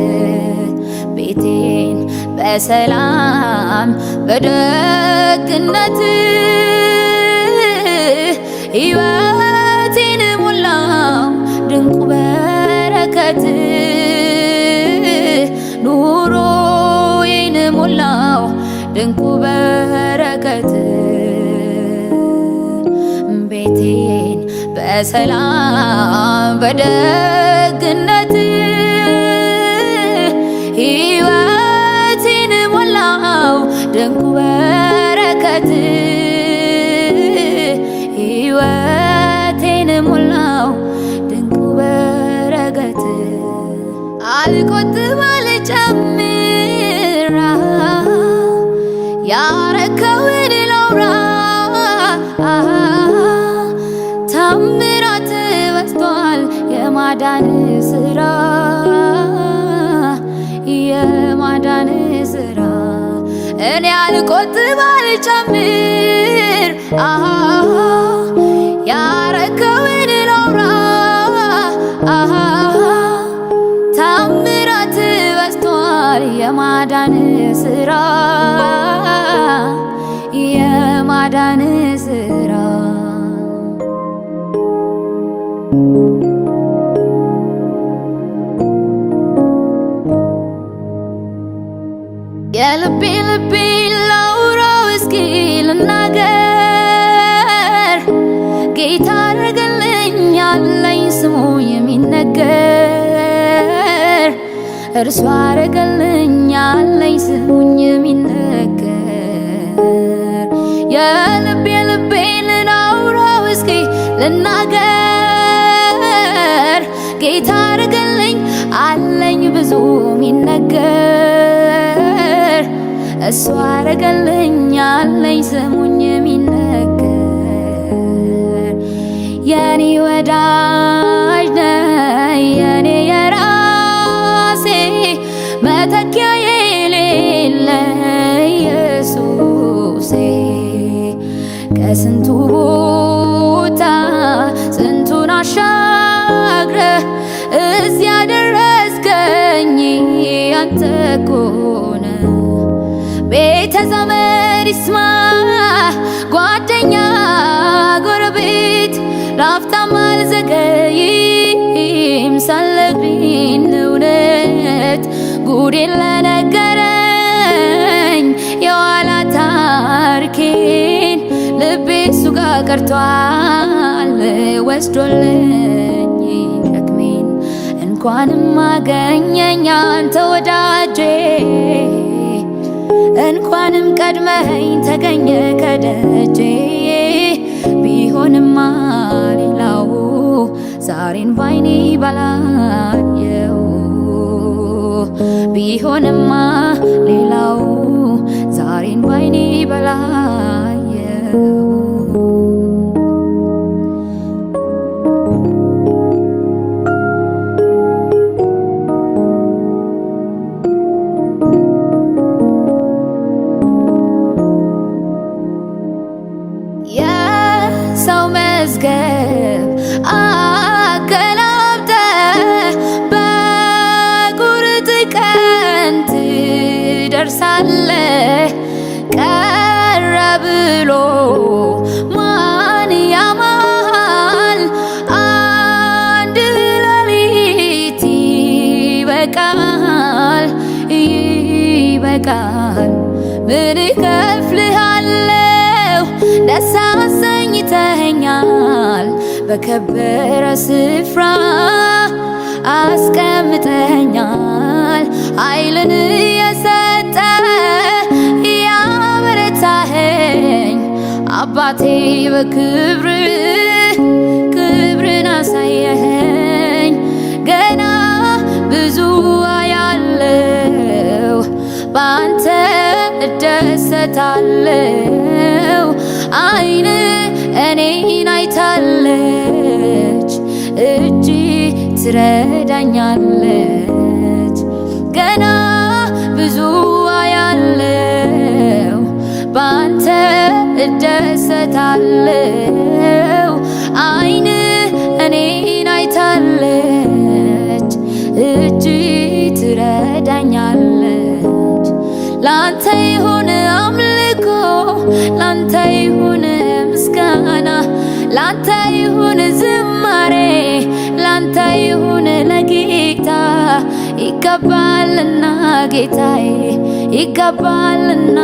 ቤቴን በሰላም በደግነት ሕይወቴን ሞላው ድንቁ በረከት ኑሮዬን ሞላው ድንቁ በረከት ቤቴን በሰላም በደግነት ሕይወቴን ሞላው ድንቁ በረከት ሕይወቴን ሞላው ድንቁ በረከት አልቆጥብ አልጨምር ያረከውን ላውራ ታምራት በዝቷል የማዳን ስራ የማዳን ስራ እኔ አልቆጥብ አልጨምር ያረከውን ላውራ ታምራት በዝቷል የማዳን ስራ የማዳን ስራ የልቤ ላውራው እስኪ ልናገር ጌታ አደረገልኝ ያለኝ ስሙ የሚነገር እርሱ አደረገልኝ ያለኝ ስሙኝ የሚነገር የልቤ ላውራው እስኪ ልናገር ጌታ አደረገልኝ አለኝ ብዙ የሚነገር እሱ አደረገልኝ ያለኝ ስሙኝ የሚነገር የኔ ወዳጅ ነህ የኔ የራሴ መተኪያ የሌለ ኢየሱሴ ከስንቱ ቦታ ስንቱን አሻግረህ እዚያ ደረስከኝ አንተ እኮ ነህ ቤተ ዘመድ ይስማ ጓደኛ ጎረቤት ላፍታም አልዘገይም ሳልነግርህ እውነት ጉዴን ለነገረኝ የኋላ አምላኬን ልቤ እሱ ጋር ቀርቷል ወስዶልኝ ሸክሜን እንኳንም አገኘኝ አንተ ወዳጄ እንኳንም ቀድመኝ ተገኘ ከደጄ ቢሆንማ ሌላው ዛሬን ባይኔ ባላየው ቢሆንማ ሌላው ዛሬን ባይኔ ባላየው የሰው መዝገብ አገላብጠ በቁርጥ ቀን ትደርሳለህ ቀረ ብሎ ማን ያማል አንድ ሌሊት ይበቃል ይበቃል ምን እከፍልሃለሁ ደስ አሰኝተኸኛል በከበረ ስፍራ አስቀምጠኛል ኃይልን የሰጠ ያበረታኸኝ አባቴ በክብር ክብርን አሳየኸኝ ገና ብዙ አያለው በአንተ እደሰታለው አይን እኔን አይታለች እጅ ትረዳኛለች ገና ብዙ አያለው በአንተ እደሰታለው አይን እኔን አይታለች እጅ ትረዳኛለች ላንተ ይሁን አምልኮ ላንተ ይሁን ምስጋና ላንተ ይሁን ዝማሬ ላንተ ይሁን ለጌታ ይገባልና ጌታዬ ይገባልና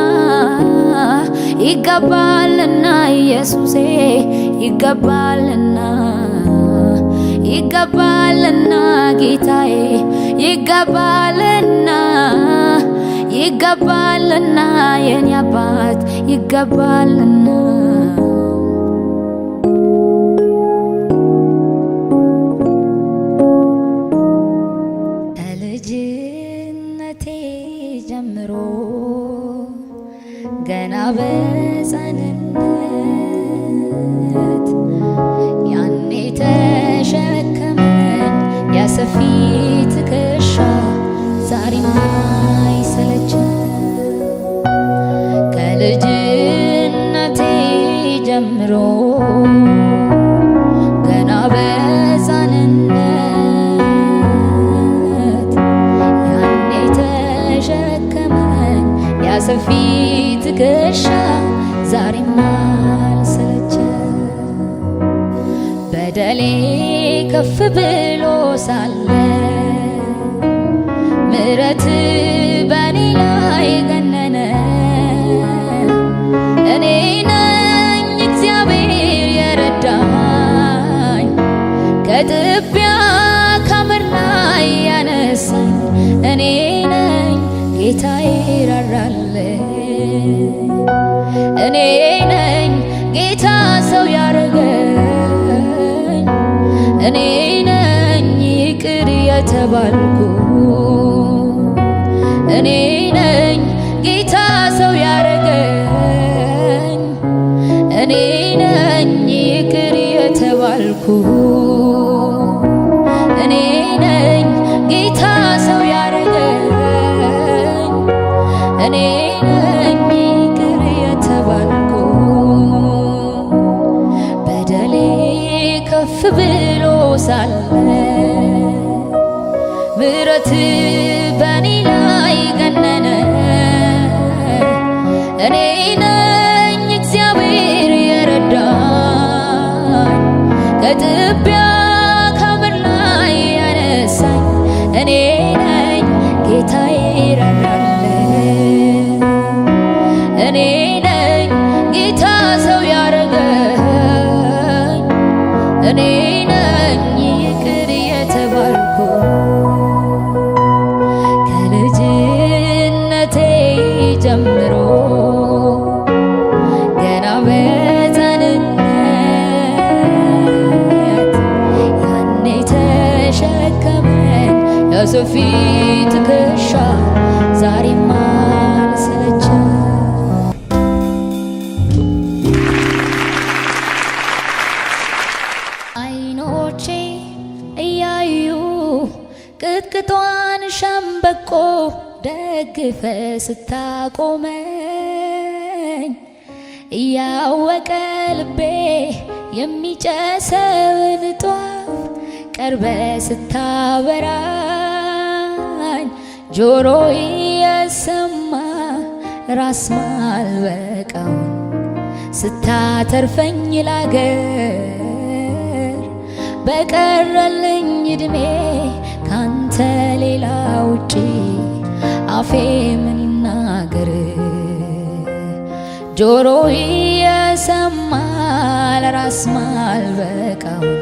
ይገባልና ኢየሱሴ ይገባልና ይገባልና ጌታዬ ይገባልና ይገባልና የኔ አባት ይገባልና ከልጅነቴ ጀምሮ ገና በሕፃንነት ያኔ ተሸከመኝ ያሰፊ ትከሻ ዛሬም አይሰለችም ከልጅነቴ ጀምሮ ገና በሕፃንነት ያኔ ተሸከመኝ ያሰፊ ትከሻ ዛሬም አልሰለችም በደሌ ከፍ ብሎ ሳለ ምሕረት በኔ ላይ ገነነ እኔ ነኝ እግዚአብሔር የረዳኝ ከጥቢያ ከምድር ላይ ያነሳኝ እኔ ነኝ ጌታዬ ራራልኝ እኔ ነኝ ጌታ ሰው ያረገኝ እኔ ነኝ ይቅር የተባልኩ እኔ ነኝ ጌታ ሰው ያረገኝ እኔ ነኝ ይቅር የተባልኩ እኔ ነኝ ጌታ ሰው ያረገኝ እኔ ነኝ ይቅር የተባልኩ በደሌ ከፍ ብሎ ሳለ ምሕረት በኔ ላይ ገነነ እኔ ነኝ እግዚአብሔር የረዳኝ ከጥቢያ ከምድር ላይ ያነሳኝ እኔ ነኝ ጌታዬ ራራልኝ እኔ ነኝ ሰፊ ትከሻ ዛሬም አልሰለቸ አይኖቼ እያዩ ቅጥቅጧን ሸምበቆ ደግፈ ስታቆመኝ እያወቀ ልቤ የሚጨሰውን ጧፍ ቀርበ ስታበራኝ ጆሮ የሰማ ራስ ማልበቃውን ስታተርፈኝ ላገር በቀረልኝ እድሜ ካንተ ሌላ ውጪ አፌ ምን ይናገር? ጆሮ የሰማ ለራስ ማልበቃውን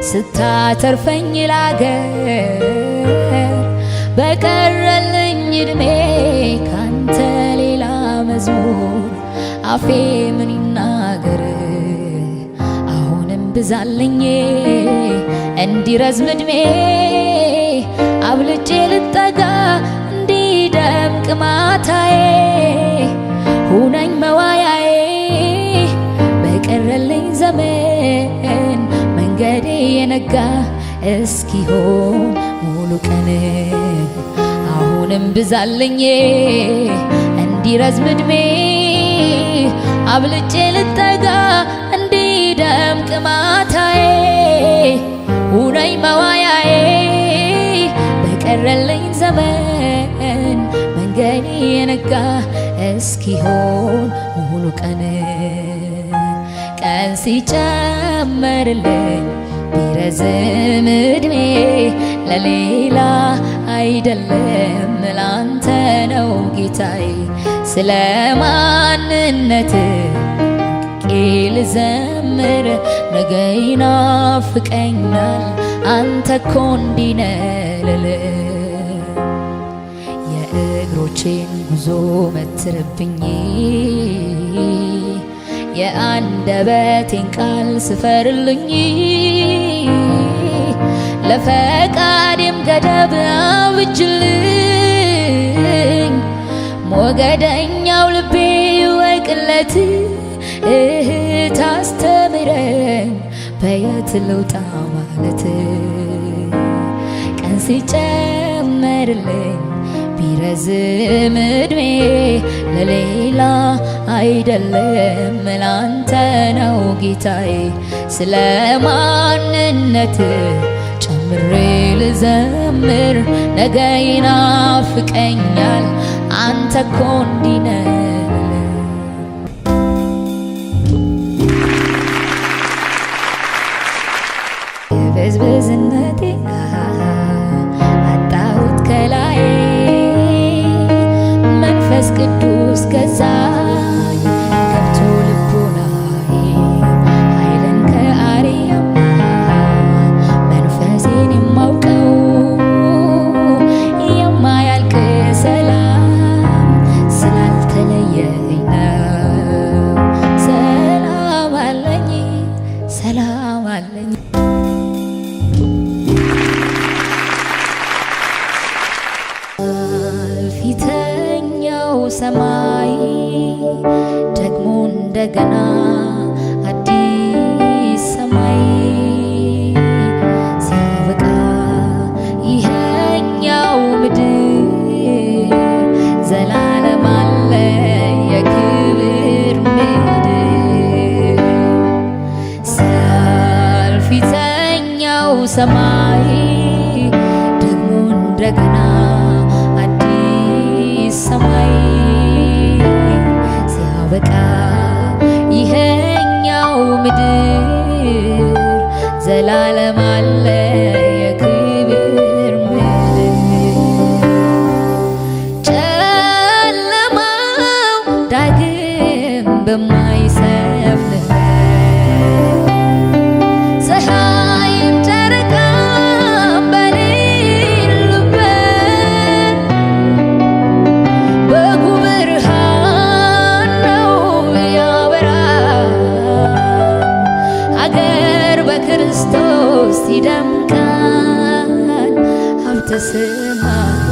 ስታተርፈኝ ላገር በቀረልኝ እድሜ ካንተ ሌላ መዝሙር አፌ ምን ይናገር? አሁንም ብዛልኝ እንዲረዝም እድሜ አብልጬ ልጠጋ እንዲደምቅ ማታዬ ሁነኝ መዋያዬ በቀረልኝ ዘመን መንገዴ የነጋ እስኪሆን ሙሉ ቀን አሁንም ብዛልኝ እንዲረዝም እድሜ አብልጬ ልጠጋ እንዲደምቅ ማታዬ ሁነኝ መዋያዬ በቀረልኝ ዘመን መንገዴ የነጋ እስኪሆን ሙሉ ቀን ቀን ሲጨመርልኝ ቢረዝም እድሜ ለሌላ አይደለም ላንተ ነው ጌታዬ ስለ ማንነት ልዘምር ነገ ይናፍቀኛል አንተ እኮ እንዲህ ነህ የእግሮቼን ጉዞ መትርብኝ የአንደበቴን ቃል ስፈርልኝ ለፈቃዴም ገደብ አብጅልኝ ሞገደኛው ልቤ ይወቅለት ታስተምረኝ በየት ልውጣ ማለት ቀን ሲጨመርልኝ ቢረዝም እድሜ ለሌላ አይደለም ላንተ ነው ጌታዬ ስለ ማንነት ጨምሬ ልዘምር ነገ ይናፍቀኛል አንተ እኮ እንዲህ ነህ የበዝበዝነቴ አጣሁት ከላይ መንፈስ ቅዱስ ገዛኝ ገብቶ ልቦናዬ ኃይልን ከአርያም መንፈሴን የማውቀው የማያልቅ ሰላም ስላልተለየኝ ነው ሰላም አለኝ ሰላም አለኝ ፊተኛው ሰማይ ደግሞ እንደገና አዲስ ሰማይ ሲያበቃ ይሄኛው ምድር ዘላለም አለ የክብር ምድር ሲያልፍ ፊተኛው ሰማይ ደግሞ እንደገና ሰማይ ሲያበቃ ይሄኛው ምድር ዘላለም አለ የክብር ምድር ጨለማው ዳግም በማይሰፍንበት ፀሐይም ጨረቃም በሌሉበት በጉ ብርሃን ነው ያበራል አገር በክርስቶስ ይደምቃል ሀብተ ተሰማኝ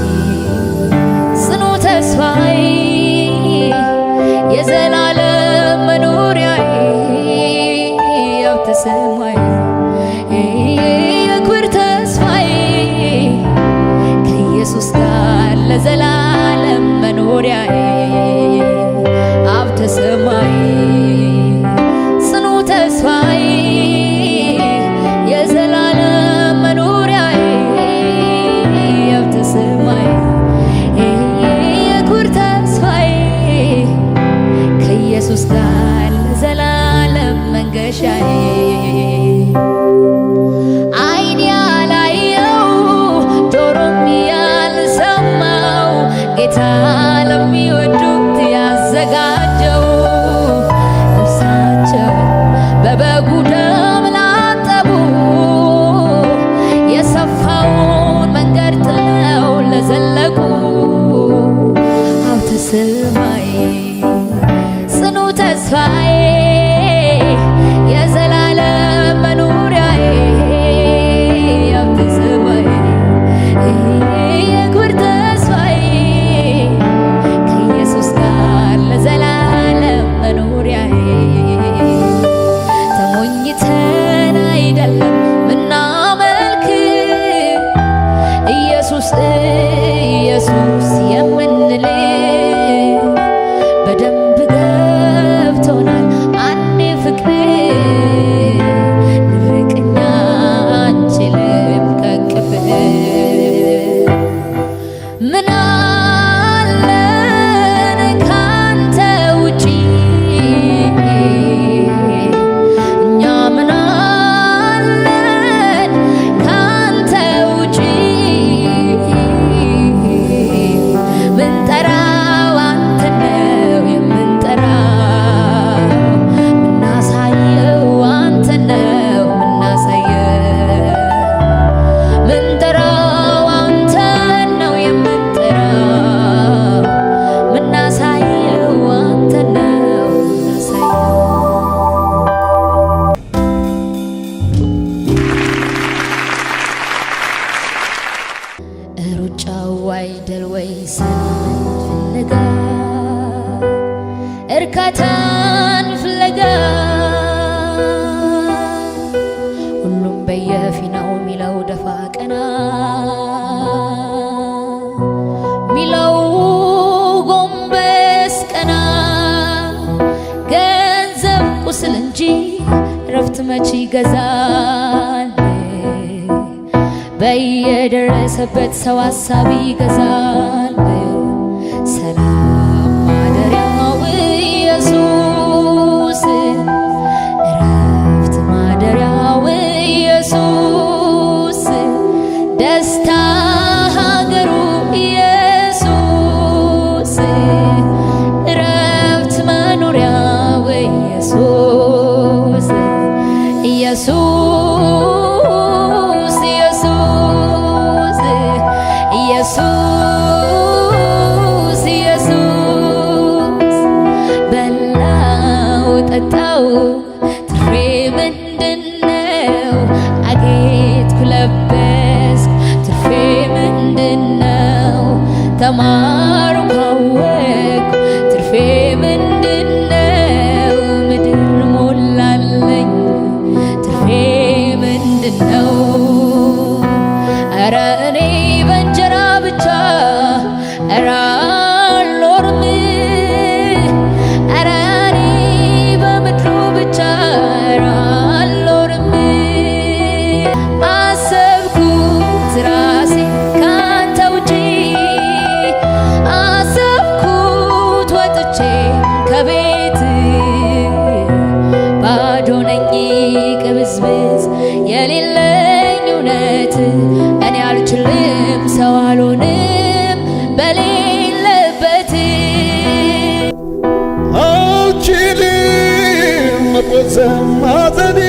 ጽኑ ተስፋዬ የዘላለም መኖሪያዬ ያው ተሰማኝ የክብር ተስፋዬ ከኢየሱስ ጋር ለዘላለም መኖሪያዬ አብ ተሰማኝ ጽኑ ተስፋዬ የዘላለም መኖሪያዬ አብ ተሰማኝ የክብር ተስፋዬ ከኢየሱስ ጋር ለዘላለም መንገሻዬ ዓይን ያላየው ጆሮም ያልሰማው ጌታ ለሚወዱት ያዘጋጀው ነፍሳቸው በበጉ ደም ላጠቡ የሰፋውን መንገድ ጥለው ለዘለቁ አብ ተሰማኝ ጽኑ ተስፋዬ የዘላለም መኖሪያዬ አብ ተሰማኝ የክብር ተስፋዬ ከኢየሱስ ጋር ለዘላለም መኖሪያዬ ተሞኝተን አይደለም ምናመልክ ኢየሱስ ኢየሱስ የምንል በደንብ ገብቶናል አንዴ ፍቅር ልርቅኛ አንችልም ከቅፍህ ምን አለን ካንተ ውጪ እኛ ምን አለን ካንተ ውጪ ምንጠራው አንተን ነው የምንጠራው ምናሳየው አንተን ነው ምናሳየው ምንጠራው አንተን ነው የምንጠራው ምናሳየው አንተን ነው ምናሳየው ሩጫው አይደል ወይ ሰላምን ፍለጋ እርካታን ፍለጋ ሁሉም በየፊናው ሚለው ደፋ ቀና ሚለው ጎንበስ ቀና ገንዘብ ቁስል እንጂ ረፍት መች ይገዛል በየደረሰበት ሰው ሀሳብ ይገዛል ሰላም ማደሪያው ኢየሱስ እረፍት ማደሪያው ኢየሱስ ደስታ ሀገሩ ኢየሱስ እረፍት መኖሪያው ኢየሱስ ኢየሱስ ኢየሱስ ኢየሱስ በላው ጠጣው ትርፌ ምንድነው አጌጥኩ ለበስኩ ትርፌ ምንድነው ተማርኩ አወቅኩ ትርፌ ምንድነው ምድር ሞላለኝ ትርፌ ምንድነው ኧረ እኔ በእንጀራ ብቻ ኧረ አልኖርም ኧረ እኔ በምድሩ ብቻ ኧረ አልኖርም አሰብኩት ራሴ ካንተ ውጪ አሰብኩት ወጥቼ ከቤት ባዶ ነኝ ቅብዝብዝ የሌለኝ እውነት እኔ አልችልም ሰው አልሆንም በሌለበት አልችልም መቆዘም ማዘን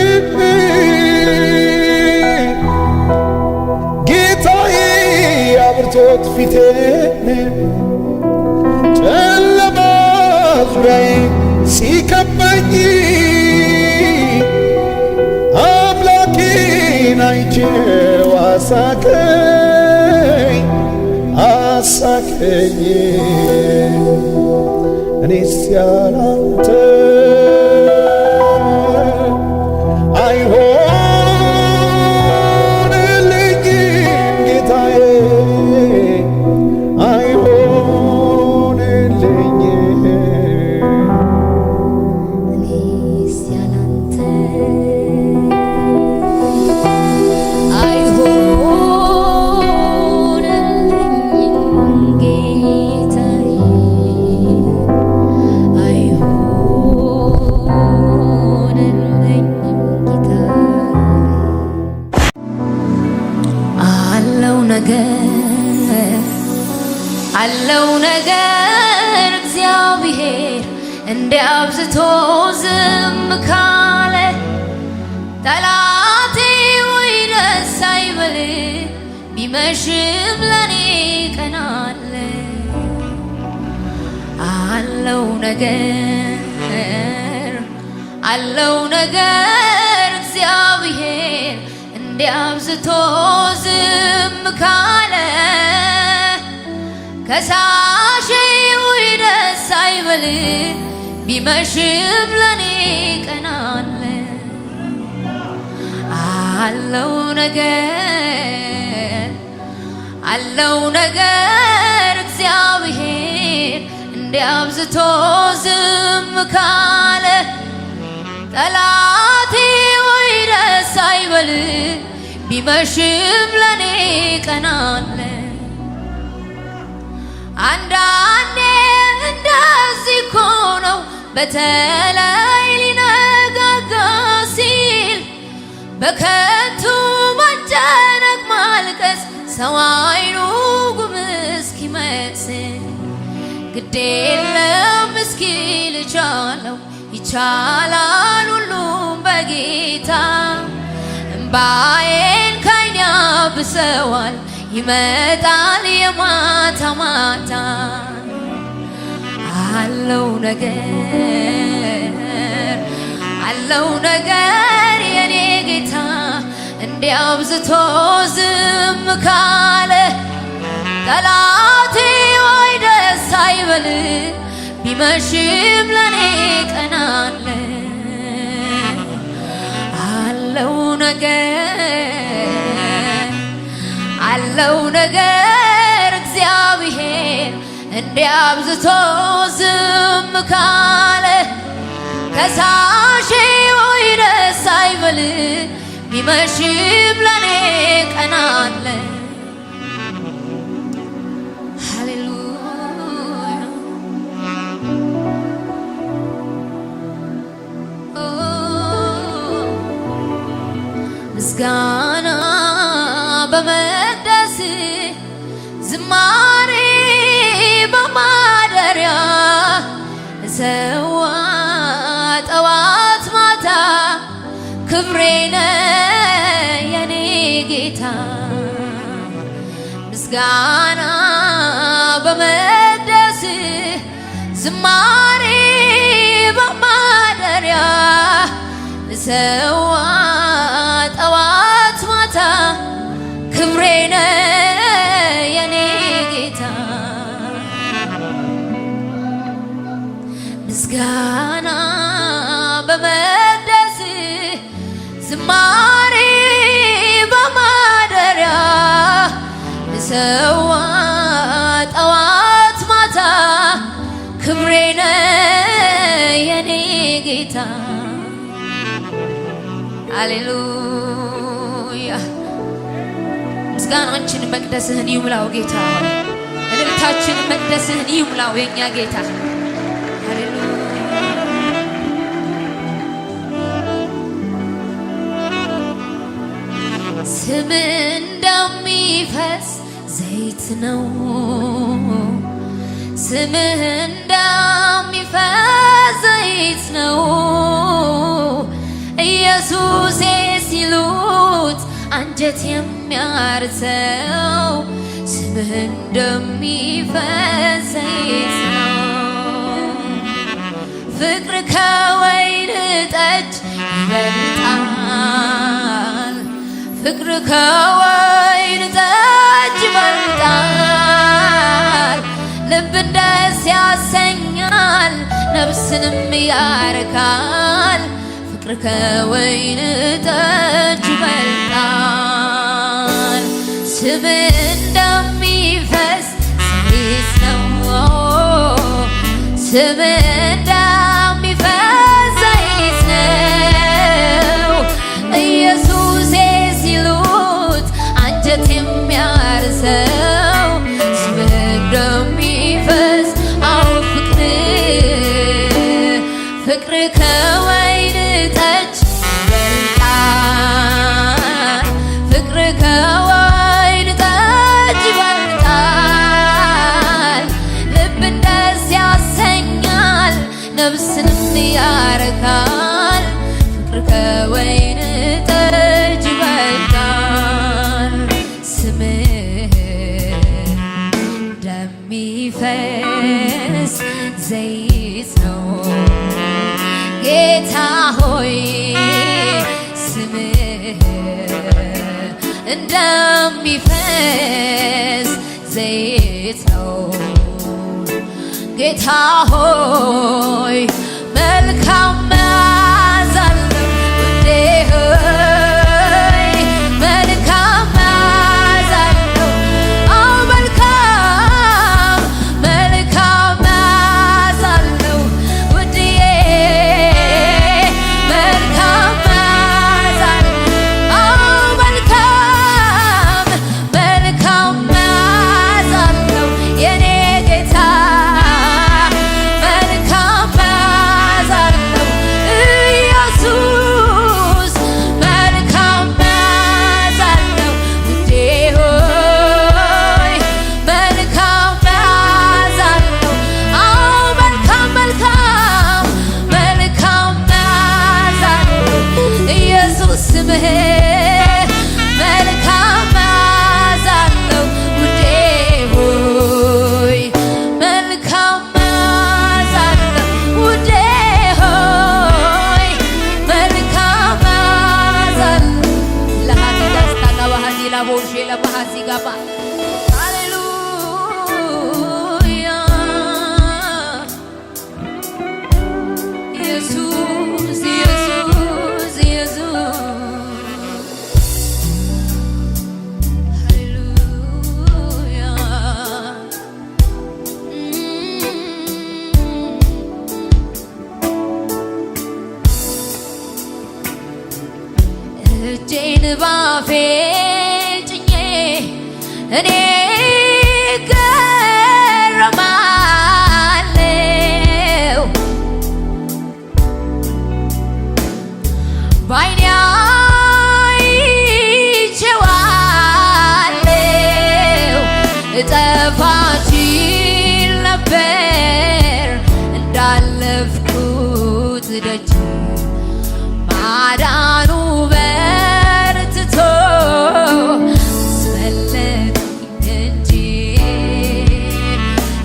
ጌታዬ አብርቶት ፊቴን ጨለማ ዙሪያዬ ሲከበኝ አምላኬን አይቼው አሳቀኝ አሳቀኝ እኔስ ያላንተ አይሆንልኝም ጌታዬ አይሆንልኝም እኔስ ያላንተ አለው ነገር እግዚአብሔር እንዲያብዝቶ ዝም ካለ ጠላቴ ወይ ደስ አይበል ቢመሽም ለኔ ቀን አለ አለው ነገር እግዚአብሔር እንዲያብዝቶ ዝም ካለ ከሳሼ ወይ ደስ አይበል ቢመሽም ለኔ ቀን አለ አለው ነገር እግዚአብሔር እንዲያብዝቶ ዝም ካለ ጠላቴ ወይ ደስ አይበል ቢመሽም ለኔ ቀን አለ አንዳንዴ እንደዚህ እኮ ነው በተለይ ሊነጋጋ ሲል በከንቱ መጨነቅ ማልቀስ ሰው አይኑ ጉም እስኪመስል ግድ የለም እስኪ ልቻለው ይቻላል ሁሉም በጌታ እምባዬን ካይኔ ያብሰዋል ይመጣል የማታ ማታ አለው ነገር የኔ ጌታ እንዲያብዝቶ ዝም ካለ ጠላቴ ወይ ደስ አይበል ቢመሽም ለኔ ቀን አለ አለው ነገር እግዚአብሔር እንዲያብዝቶ ዝም ካለ ከሳሼ ወይ ደስ አይበል ቢመሽም ለኔ ቀን አለ ሃሌሉያ ምስጋና በመቅደስ ዝማሬ በማደሪያ እሰዋ ጠዋት ማታ ክብሬነ የኔ ጌታ ምስጋና በመቅደስ ዝማሬ በማደሪያ እሰዋ ጠዋት ማታ ክብሬነ የኔ ጌታ ምስጋና በመቅደስ ዝማሬ በማደሪያ ልሰዋ ጠዋት ማታ ክብሬነ የኔ ጌታ ሃሌሉያ ምስጋናችን መቅደስህን ይሙላው ጌታ እልልታችን መቅደስህን ይሙላው የኛ ጌታ ሃሌሉያ ስም እንደሚፈስ ዘይት ነው ስምህ እንደሚፈስ ዘይት ነው ኢየሱሴ ሲሉት አንጀት የሚያርሰው ስምህ እንደሚፈስ ዘይት ነው ፍቅር ከወይን ጠጅ ይበልጣል ፍቅር ከወይን ጠጅ ይበልጣል ልብን ደስ ያሰኛል ነፍስንም ያረካል ፍቅር ከወይን ጠጅ ይበልጣል ስም እንደሚፈስ ዘይት ነው ስም እንደሚፈስ ዘይት ነው ኢየሱስ ሲሉት አንጀት የሚያርሰው ስም እንደሚፈስ አው ፍቅር ከወይን ጠጅ ይበልጣል ፍቅር ከወይን ጠጅ ይበልጣል ልብን ደስ ያሰኛል ነፍስንም ያረካል ፍቅር ከወይን ጠጅ ይበልጣል ስምህ እንደሚፈስ ዘይት ነው ጌታ ሆይ ስምህ እንደሚፈስ ዘይት ነው ጌታ ሆይ መልካም መዓዛ አለው ውዴ ሆይ መልካም መዓዛ አለው አዎ መልካም መዓዛ አለው ውድዬ መልካም መዓዛ አዎ መልካም መዓዛ አለው የኔ ጌታ መልካም መዓዛ አለው ኢየሱስ መልካም መዓዛ አለው ውዴ ሆይ መልካም መዓዛ አለው አዎ መልካም መዓዛ አለው ኢየሱስ ስምህ መልካም መዓዛ አለው ውዴ ሆይ መልካም መዓዛ አለው ውዴ ሆይ መልካም መዓዛ አለው ለሃዲዳ ስታና ባህዲላ ቦሼ ለባሃሲ ጋባ ሃሌሉያ ኢየሱስ ኢየሱስ ኢየሱስ ሃሌሉያ እጄን ባፌ ጭኜ እኔ ገረማለሁ ባይኔ አይቼዋለሁ እጠፋ እችል ነበር እንዳለፍኩት ደጅ ማዳኑ በርትቶ አስመለጠኝ እንጂ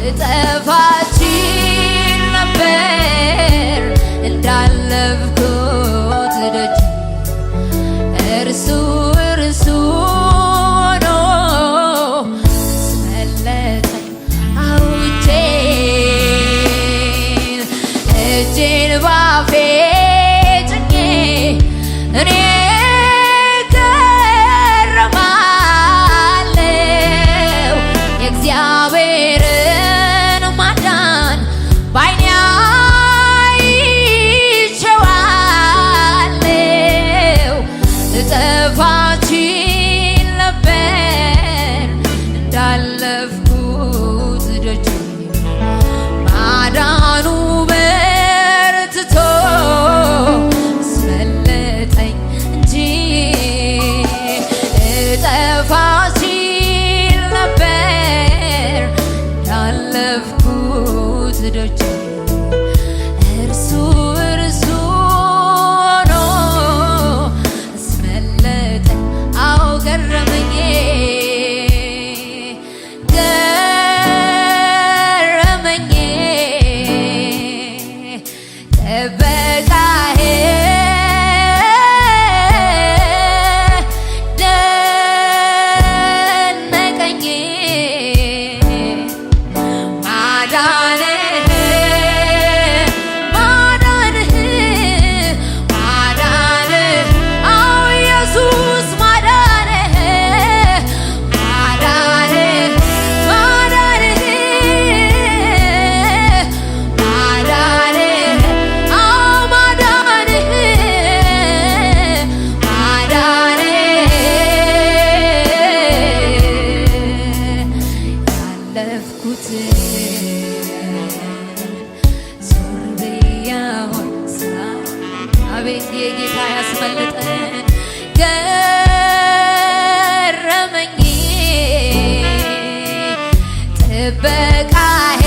እጠፋ እችል ነበር እንዳለፍኩት ደጅ እርሱ ሆኖ አስመለጠኝ እጄን ባፌ ጭኜ እኔ ገረማለሁ የእግዚአብሔርን ማዳን ባይኔ አይቼዋለሁ እጠፋ እችል ነበር እንዳለፍኩት ደጅ ማዳኑ በርትቶ አስመለጠኝ እንጂ እጠፋ እችል ነበር እንዳለፍኩት ደጅ እርሱ ሆኖ አስመለጠኝ አዎ ገረመኝ ጥበቃዬ ደነቀኝ አስመልጠን ገረመኝ ጥበቃዬ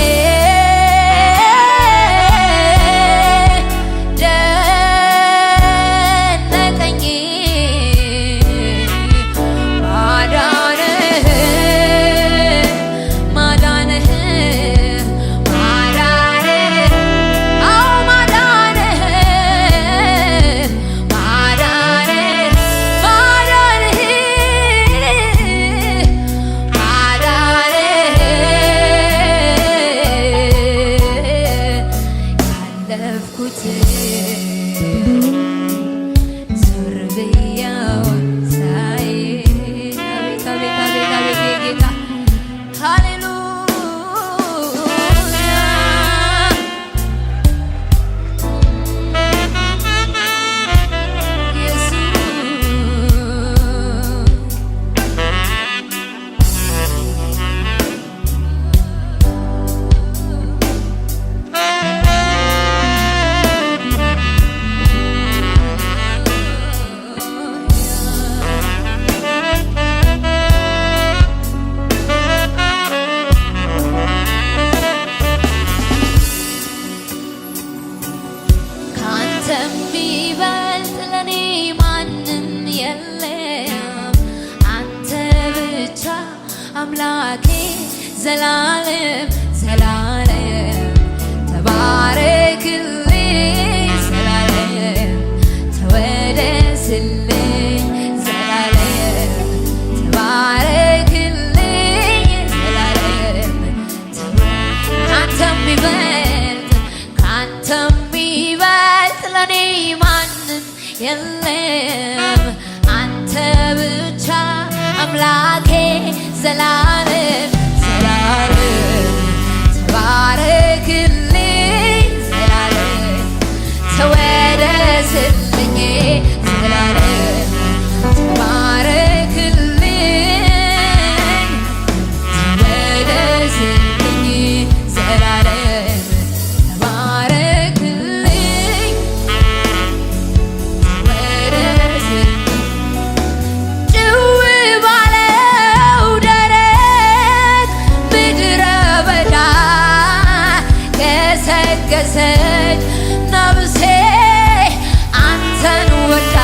አምላኬ ዘላለም ዘላለም ተባረክልኝ ዘላለም ተወደስልኝ ዘላለም ተባረክልኝ ዘላለም ካንተ የሚበልጥ ለኔ ማንም የለም አንተ ብቻ አምላኬ ዘላለም ዘላለም ተባረክልኝ ዘላለም ተወደስልኝ ዘላለም ተባረክልኝ ተወደስልኝ ዘላለም ተባረክልኝ ተወደስልኝ ጭው ባለው ደረቅ ምድረ በዳ ገሰገሰች ነፍሴ አንተን ወዳ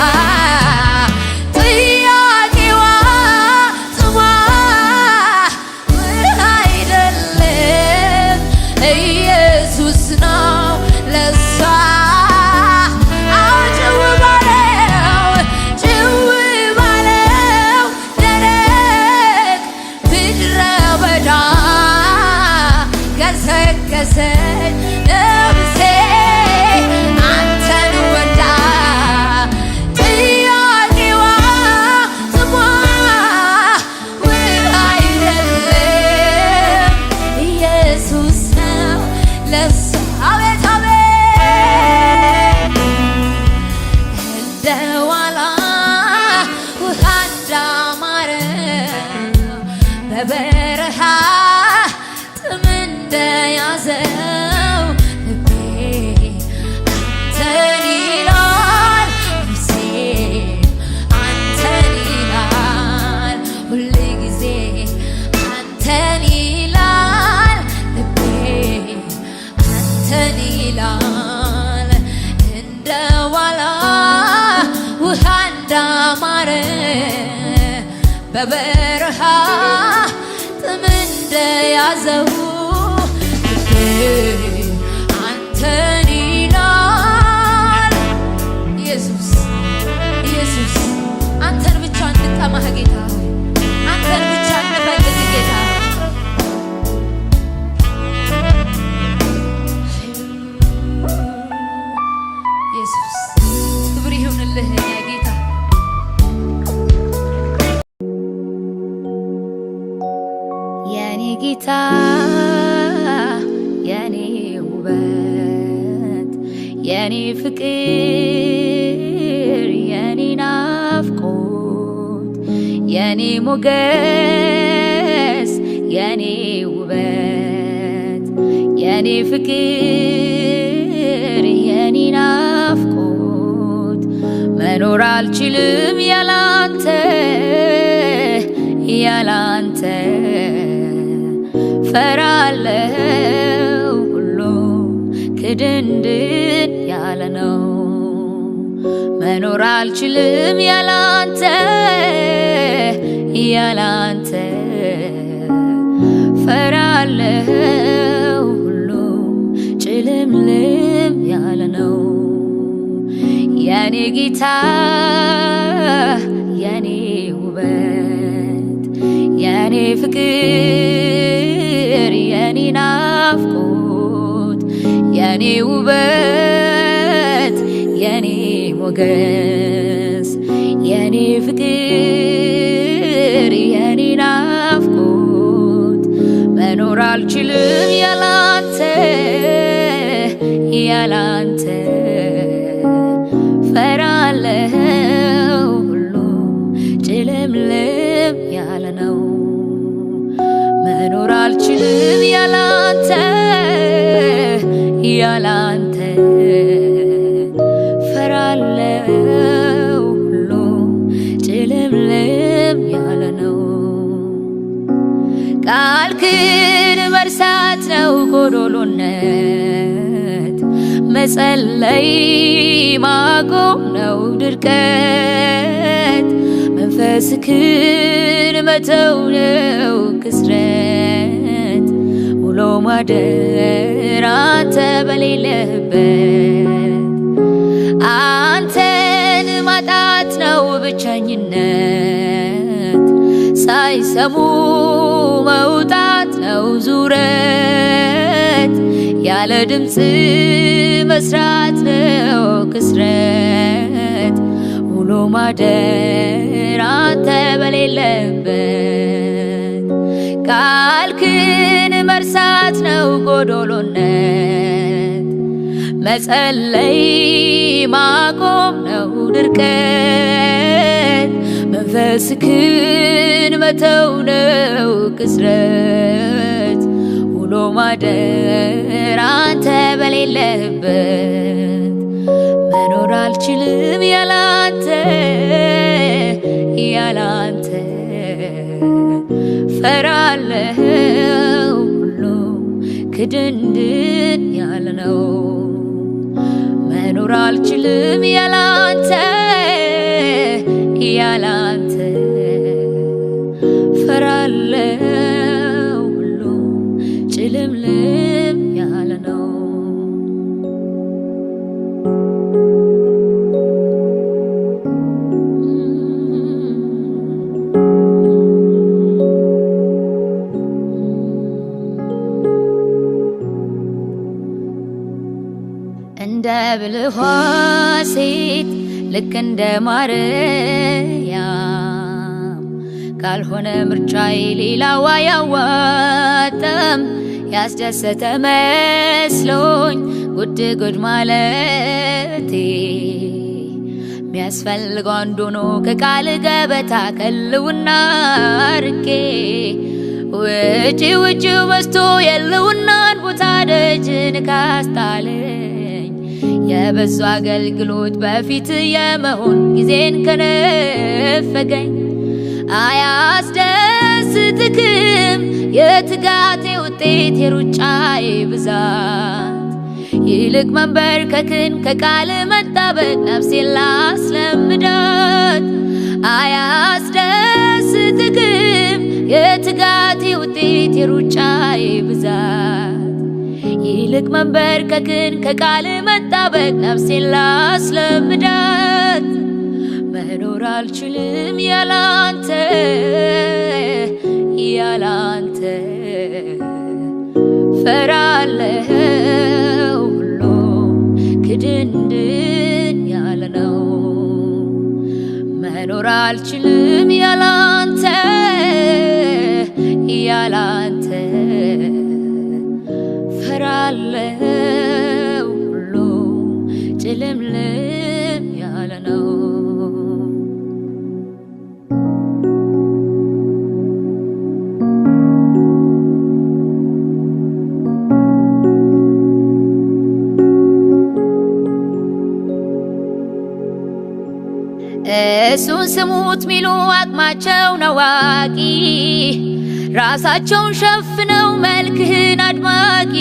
ጥያቄዋ ጥሟ አይደለም ኢየሱስ ነው ለሷ ጭው ባለው ደረቅ ምድረ በዳ ገሰገሰች ነፍሴ አንተን ወዳ ጥያቄዋ ጥሟ አይደለም ኢየሱስ ነው ለሷ አቤት አቤት እንደ ዋላ ውሃ እንዳማረ በበረሃ ጥም እንደያዘው ልቤ አንተን ይላል ነፍሴ አንተን ይላል ሁልጊዜ አንተን ይላል ልቤ አንተን ይላል እንደ ዋላ ውሃ እንዳማረ በበረሃ ጥም እንደያዘው ልቤ አንተን ይላል ኢየሱስ ኢየሱስ አንተን ብቻ እንጠማህ ጌታ አንተን ብቻ እንፈልግ ጌታ ኢየሱስ ክብር ይሁንልህ ጌታ የኔ ጌታ የኔ ውበት የኔ ፍቅር የኔ ናፍቆት የኔ ሞገስ የኔ ውበት የኔ ፍቅር የኔ ናፍቆት መኖር አልችልም ያላንተ ያላንተ ፈራለሁ ሁሉ ክድንድን ያለ ነው መኖር አልችልም ያላንተ ያላንተ ፈራለሁ ሁሉ ጭልምልም ያለ ነው የኔ ጌታ የኔ ውበት የኔ ፍቅር የኔ ናፍቆት የኔ ውበት የኔ ሞገስ የኔ ፍቅር የኔ ናፍቆት መኖር አልችልም ያላንተ ያላንተ ፈራለሁ ሁሉ ጭልምልም ያለ ነው መኖር አልችልም ያላንተ ያላንተ ፈራለሁ ሁሉ ጭልምልም ያለ ነው ቃልክን መርሳት ነው ጎዶሎነት መጸለይ ማቆም ነው ድርቀት መንፈስክን መተው ነው ክስረት ውሎ ማደር አንተ በሌለህበት አንተን ማጣት ነው ብቸኝነት ሳይሰሙ መውጣት ነው ዙረት ያለ ድምፅ መስራት ነው ክስረት ውሎ ማደር አንተ በሌለበት ቃልክን መርሳት ነው ጎዶሎነት መጸለይ ማቆም ነው ድርቀት መንፈስክን መተው ነው ክስረት ውሎ ማደር አንተ በሌለህበት መኖር አልችልም ያላንተ ያላንተ ፈራለሁ ሁሉ ክድንድን ያለ ነው መኖር አልችልም ያላንተ ያላንተ ፈራለሁ ሁሉ ጭልምልም ያለ ነው እንደ ብልኋ ሴት ልክ እንደ ማርያም ካልሆነ ምርጫዬ ሌላው አያዋጣም ያስደሰተ መስሎኝ ጉድ ጉድ ማለቴ ሚያስፈልገው አንዱ ነው ከቃል ገበታ ከልውና ርቄ ውጪ ውጪው በስቶ የልውናን ቦታ ደጅን ካስጣለኝ የበዙ አገልግሎት በፊት የመሆን ጊዜን ከነፈገኝ አያስደስትክም የትጋቴ ውጤት የሩጫዬ ብዛት ይልቅ መንበርከክን ከቃል መጣበቅ ነፍሴን ላስለምዳት አያስደስትክም የትጋቴ ውጤት የሩጫዬ ብዛት ይልቅ መንበርከክን ከቃል መጣበቅ ነፍሴን ላስለምዳት መኖር አልችልም ያላንተ ያላንተ ፈራለሁ ሁሉ ክድንድን ያለ ነው መኖር አልችልም ያላንተ ያላንተ ፈራለሁ ሁሉ ጭልምልም ያለ ነው እሱን ስሙት ሚሉ አቅማቸው ነዋቂ ራሳቸውን ሸፍነው መልክህን አድማቂ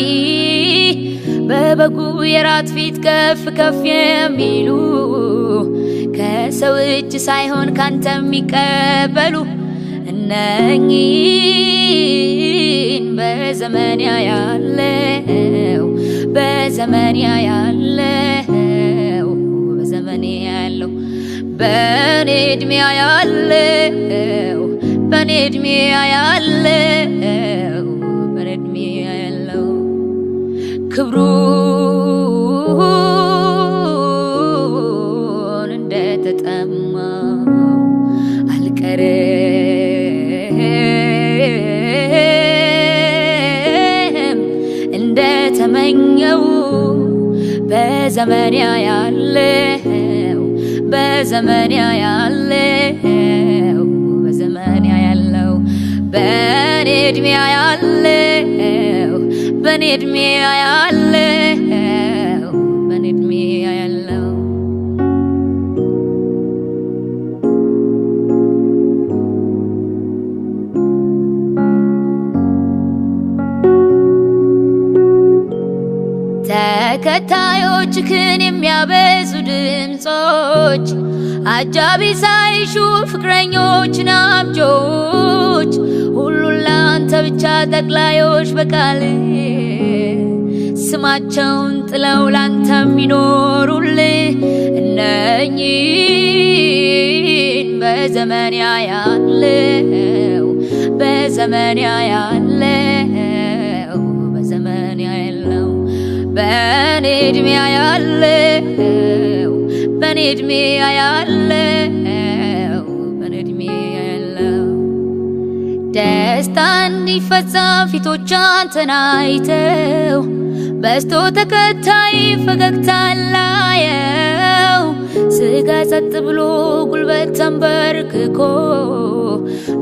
በበጉ የራት ፊት ከፍ ከፍ የሚሉ ከሰው እጅ ሳይሆን ካንተ የሚቀበሉ እነኚህን በዘመን ያለው በዘመን ያለው በዘመን ያለው በኔ እድሜ ያለው በኔ እድሜ ያለው በኔ እድሜ ያለው ክብሩን እንደተጠማው አልቀርም እንደተመኘው በዘመን ያለው በዘመን ያለው በዘመን ያለው በኔ እድሜ ያለው በኔ እድሜ ያለው በኔ እድሜ ያለው ተከታዮችህን የሚያበዙ ድምጾች አጃቢ ሳይሹ ፍቅረኞችን አብጆች ሁሉን ላንተ ብቻ ጠቅላዮች በቃል ስማቸውን ጥለው ላንተ የሚኖሩልህ እነኚህን በዘመን ያለው በዘመን ያለው በዘመን ያለው በኔ እድሜ ያለው በኔ እድሜ ያለው በኔ እድሜ ያለው ደስታ እንዲፈጸም ፊቶች አንተን አይተው በስቶ ተከታይ ፈገግታ ላየው ስጋ ጸጥ ብሎ ጉልበት ተንበርክኮ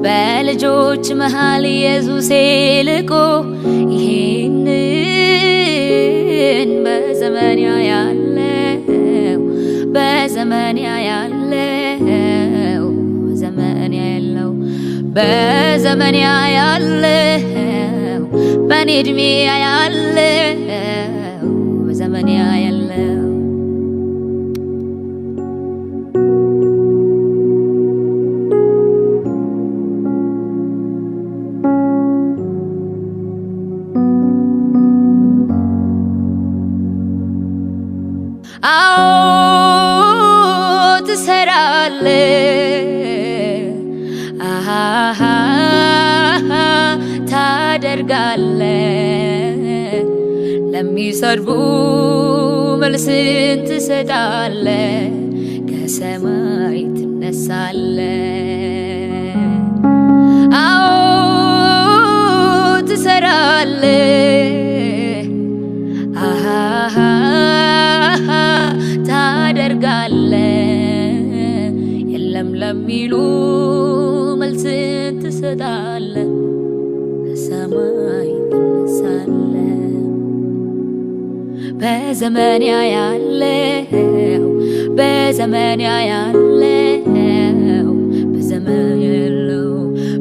በልጆች መሃል ኢየሱስ ልቆ ይህንን በዘመን ያለው በዘመን ያለው በዘመን ያለው በዘመን ያለው በኔ እድሜ ያለው በዘመን ያለው ታደርጋለህ ለሚሰድቡ መልስን ትሰጣለህ ከሰማይ ትነሳለህ አዎ ትሰራለህ ታደርጋለህ የለም ለሚሉ መልስን ትሰጣለህ ሰማይ ትነሳለህ በዘመን ያለው በዘመን ያለው በዘመን ያለው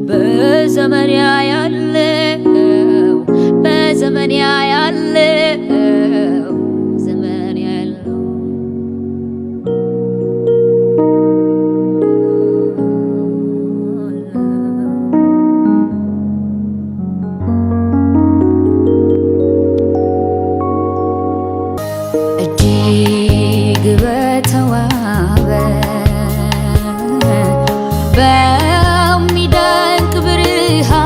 በዘመን ያለው በዘመን ያለው ዘመን ያለው እጅግ በተዋበ በሚደንቅ ብርሃን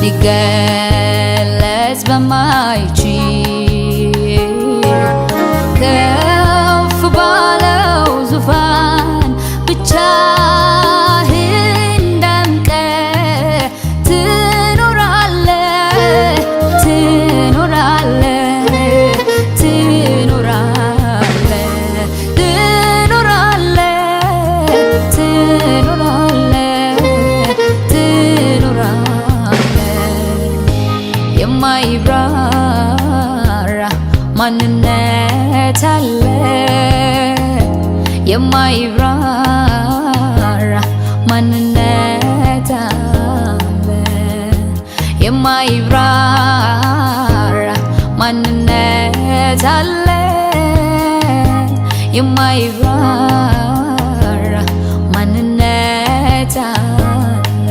ሊገለጽ በማይችል ከፍ ባለው ዙፋን ብቻህን ደምቀህ ትኖራለህ የማይብራራ ማንነት አለ የማይብራራ ማንነት አለ የማይብራራ ማንነት አለ የማይብራራ ማንነት አለ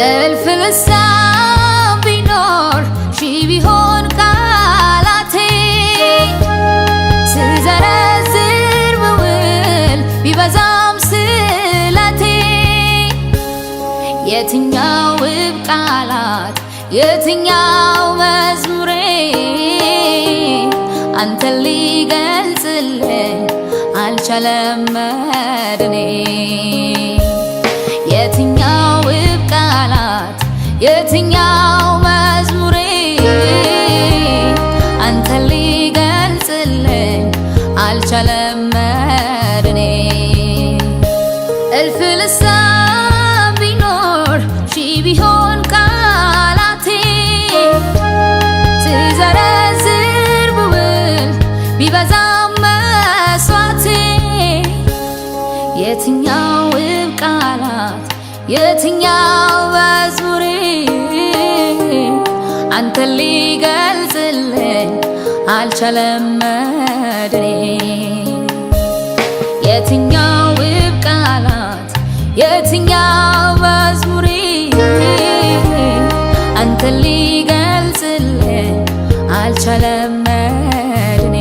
እልፍ ልሳን ቢኖር ሺህ ቢሆን ቃላቴ ስዘረዝር ብውል ቢበዛም ስለቴ የትኛው ውብ ቃላት የትኛው መዝሙሬ አንተን ሊገልጽልኝ አልቻለም መድኔ የትኛው ውብ ቃላት የትኛው መዝሙሬ አንተን ሊገልጽልኝ አልቻለም መድኔ እልፍ ልሳን ቢኖር ሺህ ቢሆን ቃላቴ ስዘረዝር ብውል ቢበዛም መስዋዕቴ የትኛው ውብ ቃላት የትኛው መዝሙሬ አንተን ሊገልጽልኝ አልቻለም መድኔ የትኛው ውብ ቃላት የትኛው መዝሙሬ አንተን ሊገልጽልኝ አልቻለም መድኔ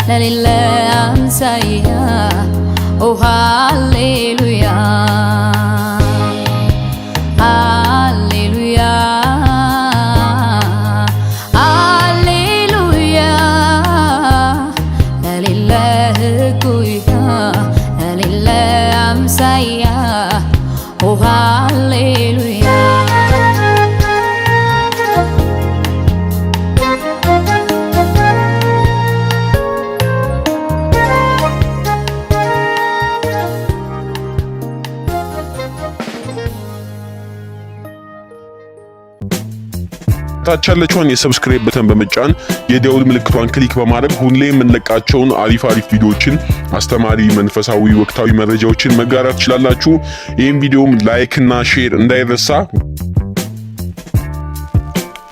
ለሌለ አምሳያ ኦ ሃሌሉያ ሃሌሉያ ሃሌሉያ ለሌለ እኩያ ለሌለ አምሳያ ኦ ሃሌሉያ ታች ያለችውን የሰብስክራይብ በተን በመጫን የደውል ምልክቷን ክሊክ በማድረግ ሁሌ የምንለቃቸውን አሪፍ ቪዲዮዎችን አስተማሪ መንፈሳዊ ወቅታዊ መረጃዎችን መጋራት ትችላላችሁ። ይህን ቪዲዮም ላይክ እና ሼር እንዳይረሳ።